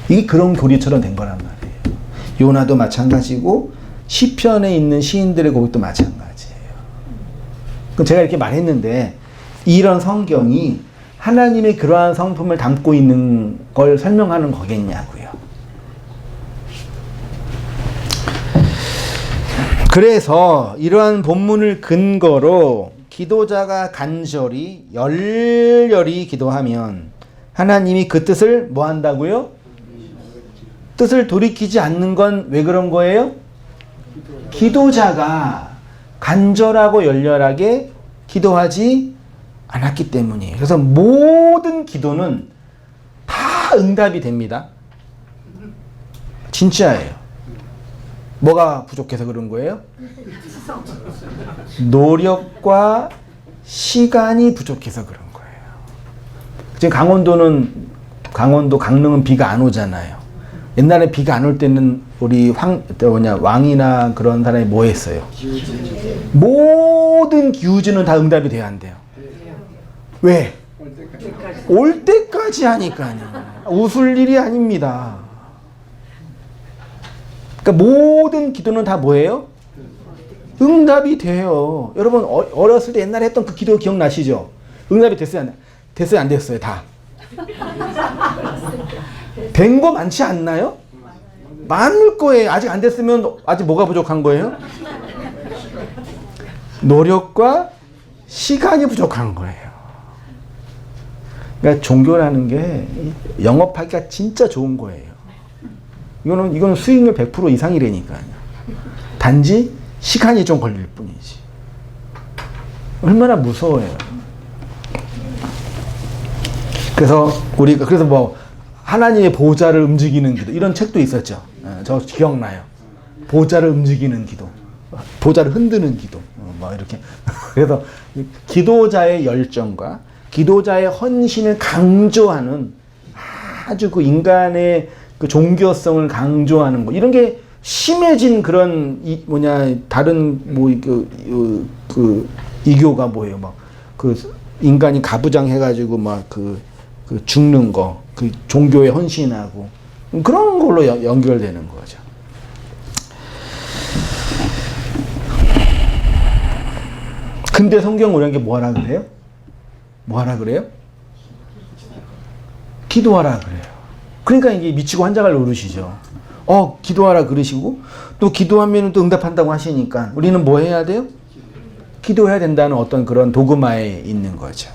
이게 그런 교리처럼 된 거란 말이에요. 요나도 마찬가지고 시편에 있는 시인들의 고백도 마찬가지예요. 그럼 제가 이렇게 말했는데 이런 성경이 하나님의 그러한 성품을 담고 있는 걸 설명하는 거겠냐고요. 그래서 이러한 본문을 근거로 기도자가 간절히 열렬히 기도하면 하나님이 그 뜻을 뭐 한다고요? 뜻을 돌이키지 않는 건 왜 그런 거예요? 기도자가 간절하고 열렬하게 기도하지 않았기 때문이에요. 그래서 모든 기도는 다 응답이 됩니다. 진짜예요. 뭐가 부족해서 그런 거예요? 노력과 시간이 부족해서 그런 거예요. 지금 강원도 강릉은 비가 안 오잖아요. 옛날에 비가 안 올 때는 우리 왕이나 그런 사람이 뭐 했어요? 모든 기우제는 다 응답이 돼야 한대요. 왜? 올 때까지 하니까요. 웃을 일이 아닙니다. 그러니까 모든 기도는 다 뭐예요? 응답이 돼요. 여러분 어렸을 때 옛날에 했던 그 기도 기억나시죠? 응답이 됐어요? 됐어요? 안 됐어요? 다. 된 거 많지 않나요? 많을 거예요. 아직 안 됐으면 아직 뭐가 부족한 거예요? 노력과 시간이 부족한 거예요. 그러니까 종교라는 게 영업하기가 진짜 좋은 거예요. 이거는 수익률 100% 이상이라니까요. 단지 시간이 좀 걸릴 뿐이지. 얼마나 무서워요. 그래서 뭐 하나님의 보좌를 움직이는 기도 이런 책도 있었죠. 저 기억나요. 보좌를 움직이는 기도, 보좌를 흔드는 기도, 뭐 이렇게. 그래서 기도자의 열정과 기도자의 헌신을 강조하는 아주 그 인간의 그 종교성을 강조하는 거 이런 게 심해진 그런 다른 그 이교가 뭐예요? 막 그 인간이 가부장 해가지고 막 그 죽는 거, 그 종교에 헌신하고 그런 걸로 연결되는 거죠. 근데 성경 우리에게 뭐하라 그래요? 뭐하라 그래요? 기도하라 그래요. 그러니까 이게 미치고 환장할 노릇이죠. 기도하라 그러시고 또 기도하면 또 응답한다고 하시니까 우리는 뭐 해야 돼요? 기도해야 된다는 어떤 그런 도그마에 있는 거죠.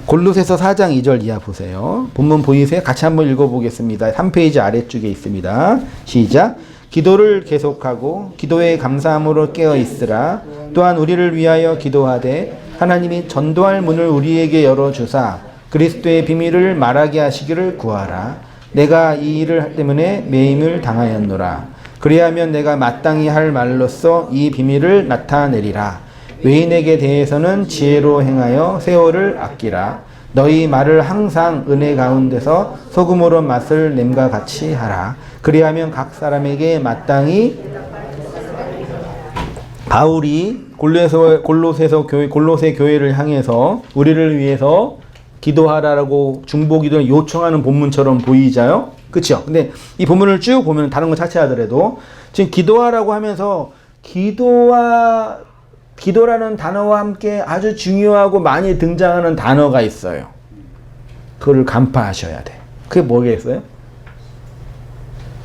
골로새서 4장 2절 이하 보세요. 본문 보이세요? 같이 한번 읽어보겠습니다. 3페이지 아래쪽에 있습니다. 시작. 기도를 계속하고 기도에 감사함으로 깨어 있으라. 또한 우리를 위하여 기도하되 하나님이 전도할 문을 우리에게 열어주사 그리스도의 비밀을 말하게 하시기를 구하라. 내가 이 일을 때문에 매임을 당하였노라. 그리하면 내가 마땅히 할 말로써 이 비밀을 나타내리라. 외인에게 대해서는 지혜로 행하여 세월을 아끼라. 너희 말을 항상 은혜 가운데서 소금으로 맛을 냄과 같이 하라. 그리하면 각 사람에게 마땅히 바울이 골로새 교회를 향해서 우리를 위해서 기도하라고 중보기도를 요청하는 본문처럼 보이자요. 그렇죠? 근데 이 본문을 쭉 보면 다른 거 차치하더라도 지금 기도하라고 하면서 기도라는 단어와 함께 아주 중요하고 많이 등장하는 단어가 있어요. 그거를 간파하셔야 돼. 그게 뭐겠어요?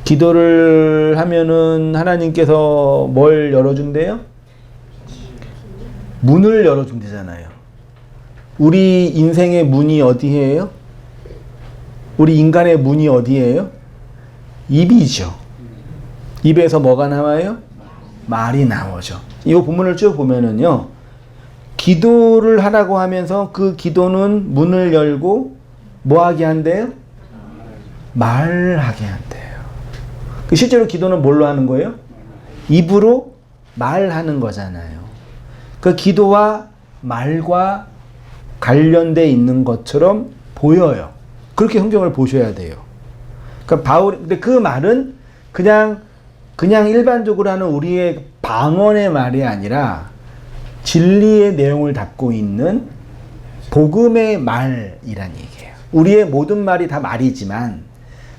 기도를 하면은 하나님께서 뭘 열어준대요? 문을 열어준대잖아요. 우리 인생의 문이 어디예요? 우리 인간의 문이 어디예요? 입이죠. 입에서 뭐가 나와요? 말이 나오죠. 이 본문을 쭉 보면은요, 기도를 하라고 하면서 그 기도는 문을 열고 뭐 하게 한대요? 말하게 한대요. 실제로 기도는 뭘로 하는 거예요? 입으로 말하는 거잖아요. 그 기도와 말과 관련되어 있는 것처럼 보여요. 그렇게 성경을 보셔야 돼요. 그러니까 근데 그 말은 그냥 일반적으로 하는 우리의 방언의 말이 아니라 진리의 내용을 담고 있는 복음의 말이란 얘기예요. 우리의 모든 말이 다 말이지만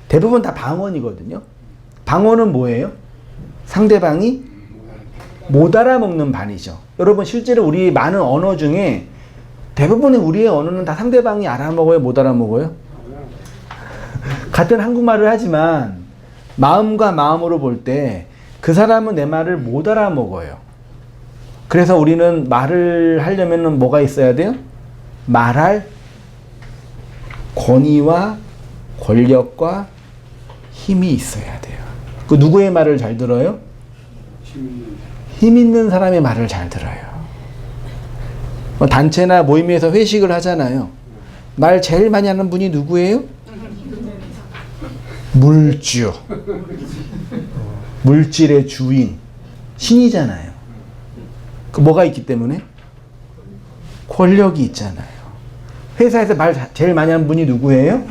대부분 다 방언이거든요. 방언은 뭐예요? 상대방이 못 알아먹는 반이죠. 여러분 실제로 우리 많은 언어 중에 대부분의 우리의 언어는 다 상대방이 알아먹어요? 못 알아먹어요? 같은 한국말을 하지만 마음과 마음으로 볼 때 그 사람은 내 말을 못 알아먹어요. 그래서 우리는 말을 하려면 뭐가 있어야 돼요? 말할 권위와 권력과 힘이 있어야 돼요. 그 누구의 말을 잘 들어요? 힘 있는 사람의 말을 잘 들어요. 단체나 모임에서 회식을 하잖아요. 말 제일 많이 하는 분이 누구예요? 물주. 물질의 주인. 신이잖아요. 그 뭐가 있기 때문에? 권력이 있잖아요. 회사에서 말 제일 많이 하는 분이 누구예요?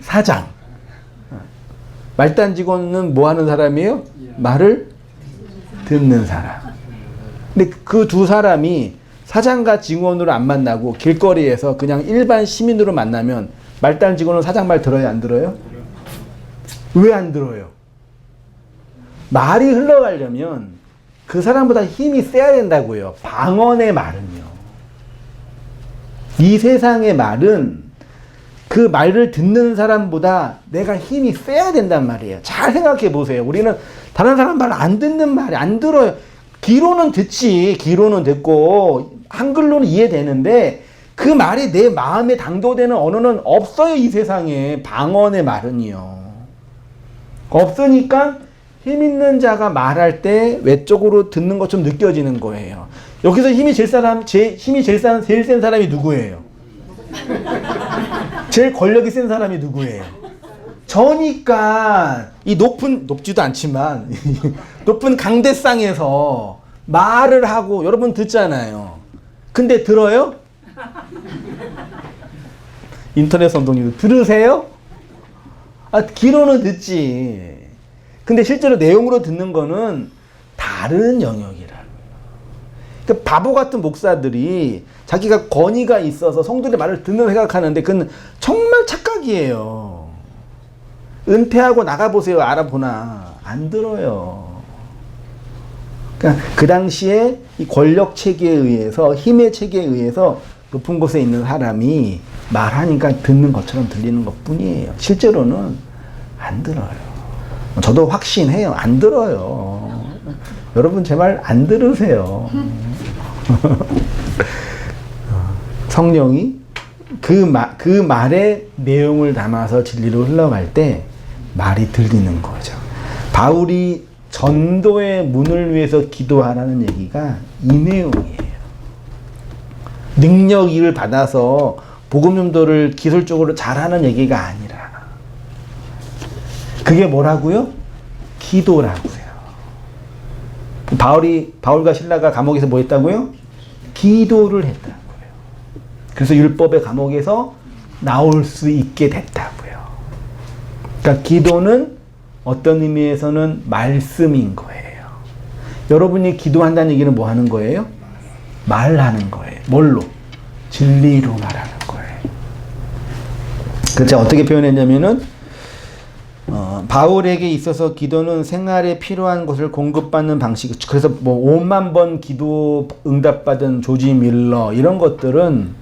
사장. 말단 직원은 뭐 하는 사람이에요? 말을 듣는 사람. 근데 그 두 사람이 사장과 직원으로 안 만나고 길거리에서 그냥 일반 시민으로 만나면 말단 직원은 사장 말 들어요? 안 들어요? 왜 안 들어요? 말이 흘러가려면 그 사람보다 힘이 세야 된다고요. 방언의 말은요. 이 세상의 말은 그 말을 듣는 사람보다 내가 힘이 세야 된단 말이에요. 잘 생각해 보세요. 우리는 다른 사람 말 안 듣는 말이 안 들어요. 귀로는 듣지. 귀로는 듣고 한글로는 이해되는데 그 말이 내 마음에 당도되는 언어는 없어요. 이 세상에. 방언의 말은요. 없으니까 힘 있는 자가 말할 때 외적으로 듣는 것처럼 느껴지는 거예요. 여기서 힘이 제일 센 사람이 누구예요? 제일 권력이 센 사람이 누구예요? 저니까 이 높지도 않지만 높은 강대상에서 말을 하고 여러분 듣잖아요. 근데 들어요? 인터넷 선동님도 들으세요? 귀로는 듣지. 근데 실제로 내용으로 듣는 거는 다른 영역이라고. 그러니까 바보 같은 목사들이 자기가 권위가 있어서 성도들의 말을 듣는 생각하는데 그건 정말 착각이에요. 은퇴하고 나가보세요. 알아보나. 안 들어요. 그러니까 그 당시에 이 권력 체계에 의해서, 힘의 체계에 의해서 높은 곳에 있는 사람이 말하니까 듣는 것처럼 들리는 것 뿐이에요. 실제로는 안 들어요. 저도 확신해요. 안 들어요. 여러분 제 말 안 들으세요. 성령이 그 말의 내용을 담아서 진리로 흘러갈 때 말이 들리는 거죠. 바울이 전도의 문을 위해서 기도하라는 얘기가 이 내용이에요. 능력을 받아서 복음 전도를 기술적으로 잘하는 얘기가 아니라 그게 뭐라고요? 기도라고요. 바울과 실라가 감옥에서 뭐 했다고요? 기도를 했다고요. 그래서 율법의 감옥에서 나올 수 있게 됐다고요. 그러니까 기도는 어떤 의미에서는 말씀인 거예요. 여러분이 기도한다는 얘기는 뭐 하는 거예요? 말하는 거예요. 뭘로? 진리로 말하는 거예요. 그래서 제가 어떻게 표현했냐면은 바울에게 있어서 기도는 생활에 필요한 것을 공급받는 방식. 그래서 뭐 5만 번 기도 응답받은 조지 밀러 이런 것들은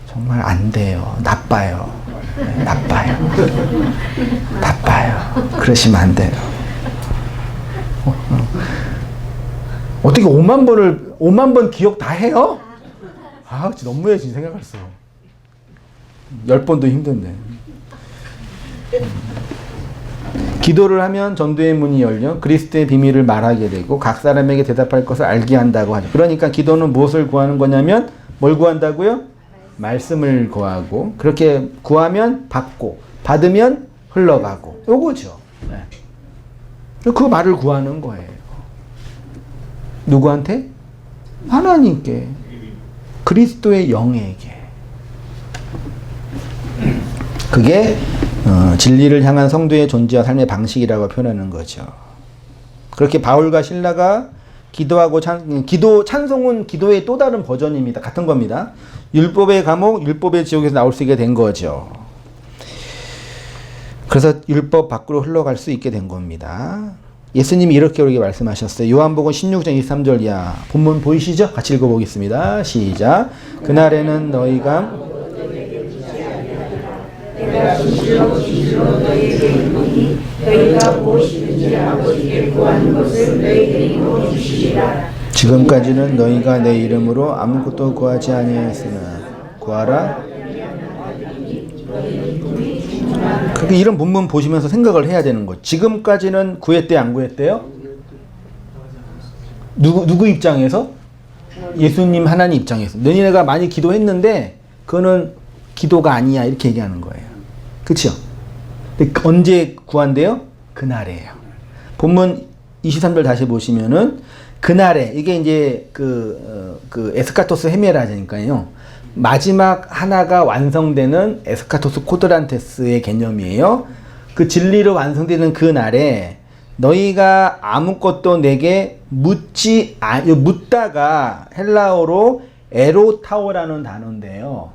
정말 안 돼요. 나빠요. 나빠요. 나빠요. 그러시면 안 돼요. 어떻게 5만 번 기억 다 해요? 아, 진짜 너무해, 지금 생각할수록. 10번도 힘든데. 기도를 하면 전도의 문이 열려 그리스도의 비밀을 말하게 되고 각 사람에게 대답할 것을 알게 한다고 하죠. 그러니까 기도는 무엇을 구하는 거냐면 뭘 구한다고요? 말씀을 구하고 그렇게 구하면 받고 받으면 흘러가고 요거죠. 네. 그 말을 구하는 거예요. 누구한테? 하나님께. 그리스도의 영에게. 그게 진리를 향한 성도의 존재와 삶의 방식이라고 표현하는 거죠. 그렇게 바울과 실라가 기도하고 찬송은 기도의 또 다른 버전입니다. 같은 겁니다. 율법의 감옥, 율법의 지옥에서 나올 수 있게 된 거죠. 그래서 율법 밖으로 흘러갈 수 있게 된 겁니다. 예수님이 이렇게 말씀하셨어요. 요한복음 16장 23절이야. 본문 보이시죠? 같이 읽어보겠습니다. 시작. 그날에는 너희가 내가 진실로 너희에게 이르노니 너희가 무엇이든지 아버지께 구하는 것을 너희에게 이루어 주시리라. 지금까지는 너희가 내 이름으로 아무것도 구하지 아니하였으나 구하라. 그렇게 이런 본문 보시면서 생각을 해야 되는 거예요. 지금까지는 구했대요, 안 구했대요? 누구 입장에서? 예수님 하나님 입장에서. 너희네가 많이 기도했는데 그거는 기도가 아니야 이렇게 얘기하는 거예요. 그렇죠? 근데 언제 구한대요? 그날이에요. 본문 23절 다시 보시면은 그날에 이게 이제 그 에스카토스 헤메라니까요. 마지막 하나가 완성되는 에스카토스 코드란테스의 개념이에요. 그 진리로 완성되는 그 날에 너희가 아무것도 내게 묻다가 헬라어로 에로타오라는 단어인데요.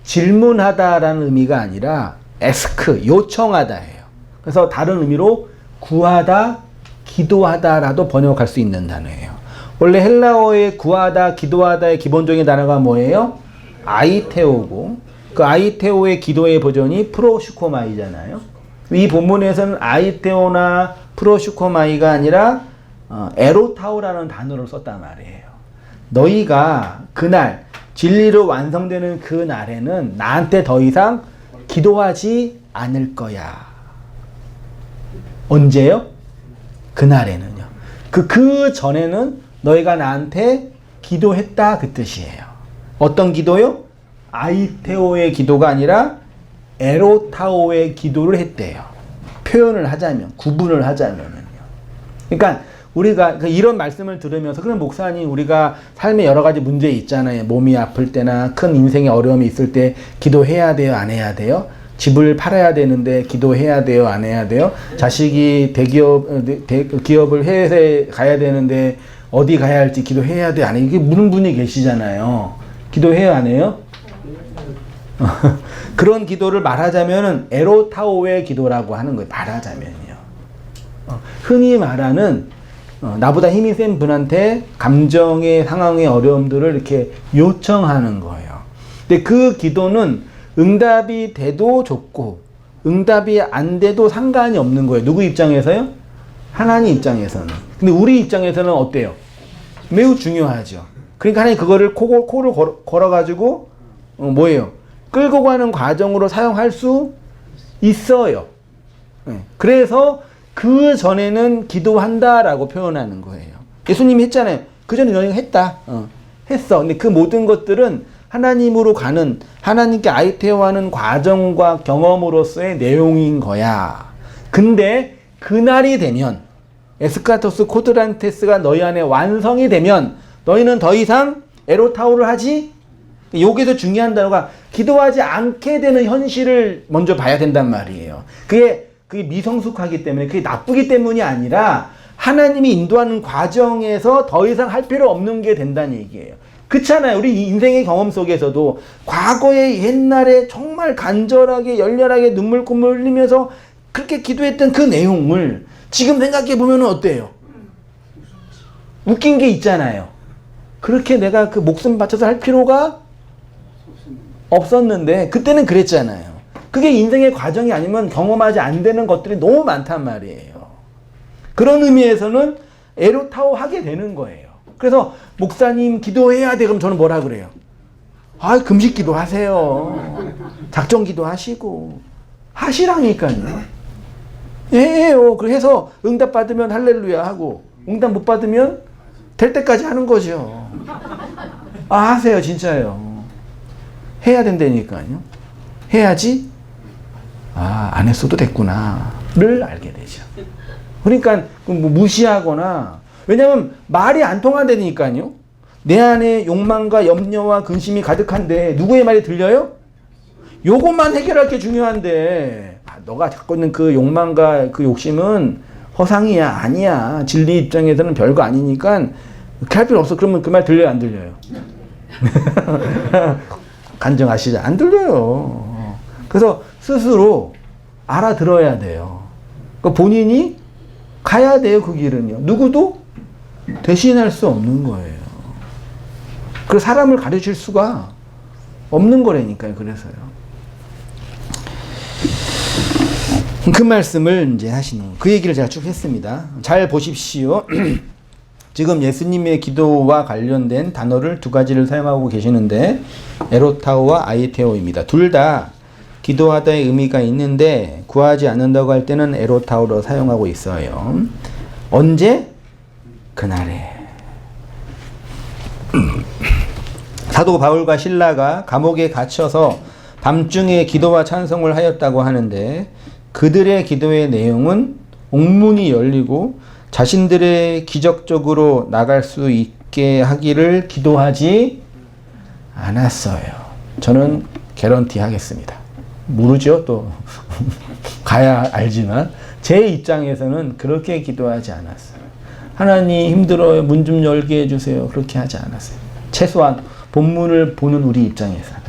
질문하다라는 의미가 아니라 에스크, 요청하다예요. 그래서 다른 의미로 구하다, 기도하다라도 번역할 수 있는 단어예요. 원래 헬라어의 구하다, 기도하다의 기본적인 단어가 뭐예요? 아이테오고 그 아이테오의 기도의 버전이 프로슈코마이잖아요. 이 본문에서는 아이테오나 프로슈코마이가 아니라 에로타오라는 단어를 썼단 말이에요. 너희가 그날 진리로 완성되는 그 날에는 나한테 더 이상 기도하지 않을 거야. 언제요? 그날에는요. 그 전에는 너희가 나한테 기도했다 그 뜻이에요. 어떤 기도요? 아이테오의 기도가 아니라 에로타오의 기도를 했대요. 표현을 하자면, 구분을 하자면은요. 그러니까 우리가 이런 말씀을 들으면서 그런 목사님 우리가 삶에 여러 가지 문제 있잖아요. 몸이 아플 때나 큰 인생의 어려움이 있을 때 기도해야 돼요? 안 해야 돼요? 집을 팔아야 되는데 기도해야 돼요? 안 해야 돼요? 자식이 기업을 해외에 가야 되는데 어디 가야 할지 기도해야 돼요? 안 해요? 이게 묻는 분이 계시잖아요. 기도해요? 안 해요? 그런 기도를 말하자면은 에로타오의 기도라고 하는 거예요. 말하자면요. 흔히 말하는 나보다 힘이 센 분한테 감정의 상황의 어려움들을 이렇게 요청하는 거예요. 근데 그 기도는 응답이 돼도 좋고 응답이 안 돼도 상관이 없는 거예요. 누구 입장에서요? 하나님 입장에서는. 근데 우리 입장에서는 어때요? 매우 중요하죠. 그러니까 하나님 그거를 코를 걸어가지고 뭐예요? 끌고 가는 과정으로 사용할 수 있어요. 그래서 그 전에는 기도한다라고 표현하는 거예요. 예수님이 했잖아요. 그 전에 너희가 했다. 했어. 근데 그 모든 것들은 하나님으로 가는, 하나님께 아이테오하는 과정과 경험으로서의 내용인 거야. 근데 그날이 되면, 에스카토스 코드란테스가 너희 안에 완성이 되면 너희는 더 이상 에로타오를 하지? 여기서 중요한 단어가 기도하지 않게 되는 현실을 먼저 봐야 된단 말이에요. 그게 미성숙하기 때문에, 그게 나쁘기 때문이 아니라 하나님이 인도하는 과정에서 더 이상 할 필요 없는 게 된다는 얘기예요. 그렇잖아요. 우리 인생의 경험 속에서도 과거에 옛날에 정말 간절하게 열렬하게 눈물콧물 흘리면서 그렇게 기도했던 그 내용을 지금 생각해 보면 어때요? 웃긴 게 있잖아요. 그렇게 내가 그 목숨 바쳐서 할 필요가 없었는데 그때는 그랬잖아요. 그게 인생의 과정이 아니면 경험하지 안 되는 것들이 너무 많단 말이에요. 그런 의미에서는 에로타오 하게 되는 거예요. 그래서 목사님 기도해야 돼. 그럼 저는 뭐라 그래요? 아, 금식 기도하세요. 작정 기도하시고 하시라니까요. 예요. 그래서 응답 받으면 할렐루야 하고 응답 못 받으면 될 때까지 하는 거죠. 아, 하세요. 진짜요. 해야 된다니까요. 해야지 아, 안 했어도 됐구나를 알게 되죠. 그러니까 뭐 무시하거나, 왜냐하면 말이 안 통한다니까요. 내 안에 욕망과 염려와 근심이 가득한데 누구의 말이 들려요? 요것만 해결할 게 중요한데, 아, 너가 갖고 있는 그 욕망과 그 욕심은 허상이야. 아니야. 진리 입장에서는 별거 아니니까 그렇게 할 필요 없어. 그러면 그 말 들려요? 안 들려요? 간증하시자. 안 들려요. 그래서 스스로 알아들어야 돼요. 그러니까 본인이 가야 돼요. 그 길은요. 누구도 대신할 수 없는 거예요. 그 사람을 가르칠 수가 없는 거라니까요. 그래서요. 그 말씀을 이제 하시는, 그 얘기를 제가 쭉 했습니다. 잘 보십시오. 지금 예수님의 기도와 관련된 단어를 두 가지를 사용하고 계시는데, 에로타오와 아이테오입니다. 둘 다 기도하다의 의미가 있는데 구하지 않는다고 할 때는 에로타오로 사용하고 있어요. 언제? 그날에. 사도 바울과 실라가 감옥에 갇혀서 밤중에 기도와 찬송을 하였다고 하는데, 그들의 기도의 내용은 옥문이 열리고 자신들의 기적적으로 나갈 수 있게 하기를 기도하지 않았어요. 저는 개런티 하겠습니다. 모르죠, 또. 가야 알지만 제 입장에서는 그렇게 기도하지 않았어요. 하나님 힘들어요. 문 좀 열게 해주세요. 그렇게 하지 않았어요. 최소한 본문을 보는 우리 입장에서는.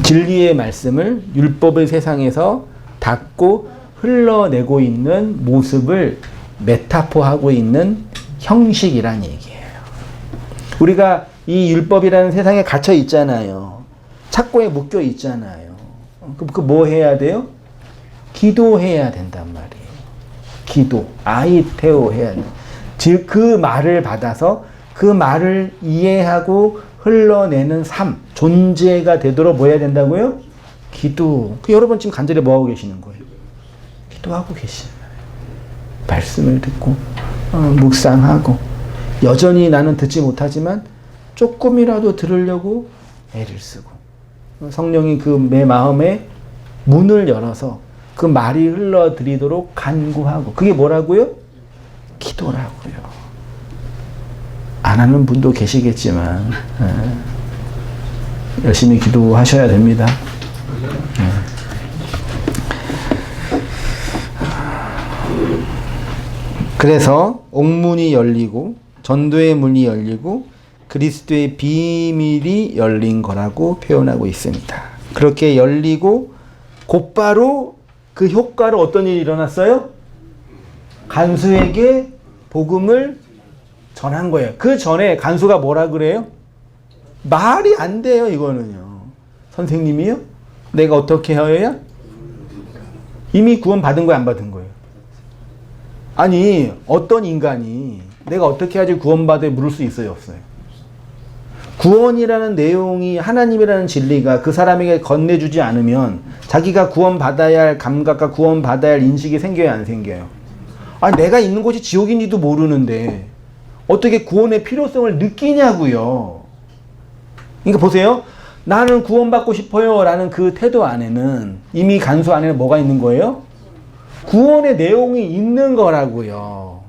진리의 말씀을 율법의 세상에서 닫고 흘러내고 있는 모습을 메타포하고 있는 형식이란 얘기예요. 우리가 이 율법이라는 세상에 갇혀 있잖아요. 착고에 묶여 있잖아요. 그 뭐 해야 돼요? 기도해야 된단 말이에요. 기도, 아이테오 해야 돼요. 즉 그 말을 받아서 그 말을 이해하고 흘러내는 삶, 존재가 되도록 뭐 해야 된다고요? 기도. 여러분 지금 간절히 뭐 하고 계시는 거예요? 기도하고 계시는 거예요. 말씀을 듣고 묵상하고, 여전히 나는 듣지 못하지만 조금이라도 들으려고 애를 쓰고, 성령이 그 내 마음에 문을 열어서 그 말이 흘러들이도록 간구하고, 그게 뭐라고요? 기도라고요. 안 하는 분도 계시겠지만 열심히 기도하셔야 됩니다. 그래서 옥문이 열리고 전도의 문이 열리고 그리스도의 비밀이 열린 거라고 표현하고 있습니다. 그렇게 열리고 곧바로 그 효과로 어떤 일이 일어났어요? 간수에게 복음을 전한 거예요. 그 전에 간수가 뭐라 그래요? 말이 안 돼요, 이거는요. 선생님이요? 내가 어떻게 해야? 이미 구원 받은 거예요, 안 받은 거예요? 아니, 어떤 인간이 내가 어떻게 하지 구원받아 물을 수 있어요, 없어요? 구원이라는 내용이, 하나님이라는 진리가 그 사람에게 건네주지 않으면 자기가 구원받아야 할 감각과 구원받아야 할 인식이 생겨요, 안 생겨요? 아니, 내가 있는 곳이 지옥인지도 모르는데 어떻게 구원의 필요성을 느끼냐고요. 그러니까 보세요. 나는 구원받고 싶어요 라는 그 태도 안에는, 이미 간수 안에는 뭐가 있는 거예요? 구원의 내용이 있는 거라고요.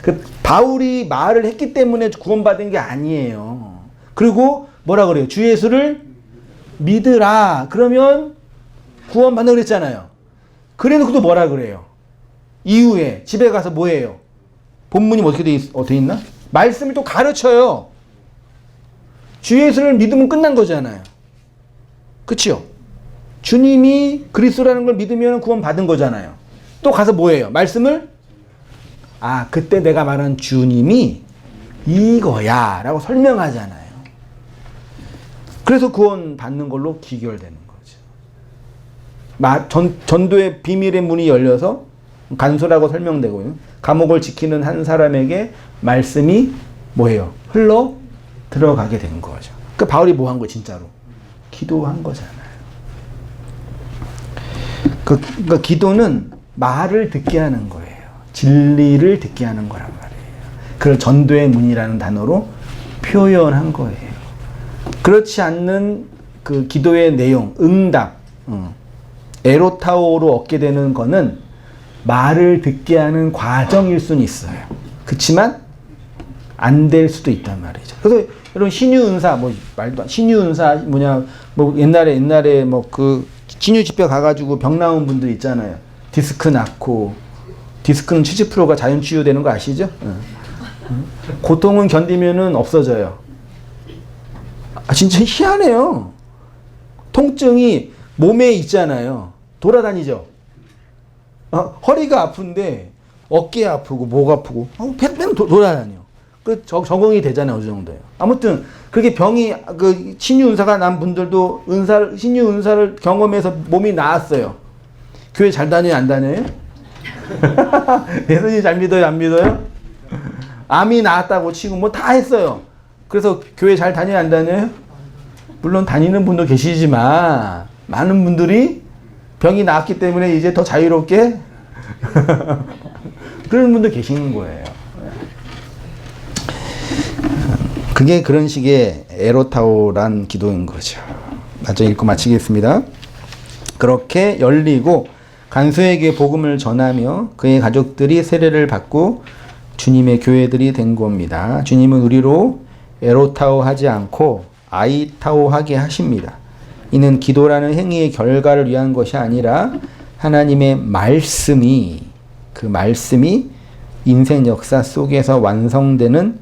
그 바울이 말을 했기 때문에 구원받은 게 아니에요. 그리고 뭐라 그래요? 주 예수를 믿으라. 그러면 구원받는다 그랬잖아요. 그래놓고도 뭐라 그래요? 이후에 집에 가서 뭐예요? 본문이 어떻게 돼 있나? 말씀을 또 가르쳐요. 주 예수를 믿으면 끝난 거잖아요. 그치요? 주님이 그리스도라는 걸 믿으면 구원 받은 거잖아요. 또 가서 뭐예요? 말씀을, 아, 그때 내가 말한 주님이 이거야 라고 설명하잖아요. 그래서 구원 받는 걸로 기결되는 거죠. 전도의 비밀의 문이 열려서 간소라고 설명되고 있는 감옥을 지키는 한 사람에게 말씀이 뭐예요? 흘러 들어가게 된 거죠. 그 바울이 뭐 한 거예요, 진짜로? 기도한 거잖아요. 그러니까 기도는 말을 듣게 하는 거예요. 진리를 듣게 하는 거란 말이에요. 그걸 전도의 문이라는 단어로 표현한 거예요. 그렇지 않는 그 기도의 내용, 응답, 에로타오로 얻게 되는 거는 말을 듣게 하는 과정일 수는 있어요. 그렇지만 안 될 수도 있단 말이죠. 그래서 여러분 신유은사 뭐 말도 신유은사 뭐냐 뭐 옛날에 뭐 그 신유 집회 가가지고 병 나온 분들 있잖아요. 디스크 낳고 디스크는 70%가 자연 치유되는 거 아시죠? 고통은 견디면은 없어져요. 진짜 희한해요. 통증이 몸에 있잖아요. 돌아다니죠. 허리가 아픈데 어깨 아프고 목 아프고 맨날 돌아다녀. 적응이 되잖아요, 어느 정도요. 아무튼 그렇게 병이 그 신유 은사가 난 분들도 신유 은사를 경험해서 몸이 나았어요. 교회 잘 다녀요, 안 다녀요? 예수님 잘 믿어요, 안 믿어요? 암이 나았다고 치고 뭐 다 했어요. 그래서 교회 잘 다녀요, 안 다녀요? 물론 다니는 분도 계시지만 많은 분들이 병이 나았기 때문에 이제 더 자유롭게 그런 분도 계시는 거예요. 그게 그런 식의 에로타오란 기도인 거죠. 나중에 읽고 마치겠습니다. 그렇게 열리고 간수에게 복음을 전하며 그의 가족들이 세례를 받고 주님의 교회들이 된 겁니다. 주님은 우리로 에로타오 하지 않고 아이타오 하게 하십니다. 이는 기도라는 행위의 결과를 위한 것이 아니라 하나님의 말씀이 그 말씀이 인생 역사 속에서 완성되는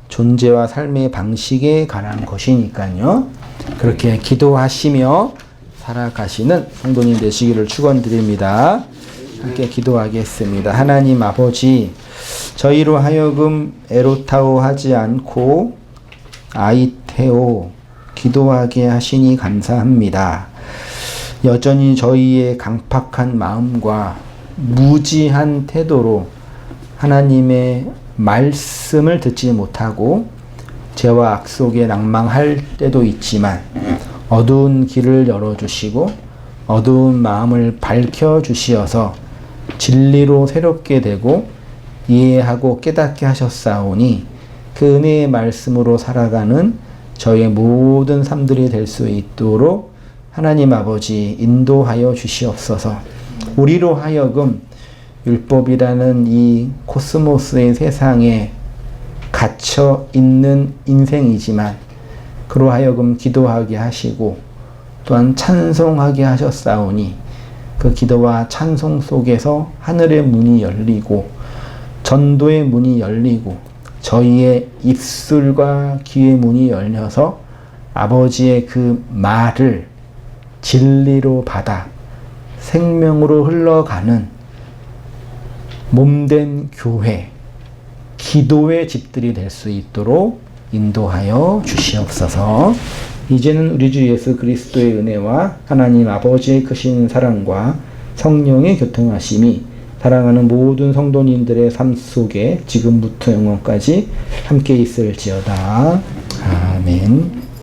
존재와 삶의 방식에 관한 것이니까요. 그렇게 기도하시며 살아가시는 성도님 되시기를 축원드립니다. 함께 기도하겠습니다. 하나님 아버지, 저희로 하여금 에로타오 하지 않고 아이테오 기도하게 하시니 감사합니다. 여전히 저희의 강팍한 마음과 무지한 태도로 하나님의 말씀을 듣지 못하고 죄와 악 속에 낭망할 때도 있지만 어두운 길을 열어주시고 어두운 마음을 밝혀주시어서 진리로 새롭게 되고 이해하고 깨닫게 하셨사오니 그 은혜의 말씀으로 살아가는 저의 모든 삶들이 될 수 있도록 하나님 아버지 인도하여 주시옵소서. 우리로 하여금 율법이라는 이 코스모스의 세상에 갇혀 있는 인생이지만 그로 하여금 기도하게 하시고 또한 찬송하게 하셨사오니 그 기도와 찬송 속에서 하늘의 문이 열리고 전도의 문이 열리고 저희의 입술과 귀의 문이 열려서 아버지의 그 말을 진리로 받아 생명으로 흘러가는 몸된 교회, 기도의 집들이 될 수 있도록 인도하여 주시옵소서. 이제는 우리 주 예수 그리스도의 은혜와 하나님 아버지의 크신 사랑과 성령의 교통하심이 사랑하는 모든 성도님들의 삶 속에 지금부터 영원까지 함께 있을지어다. 아멘.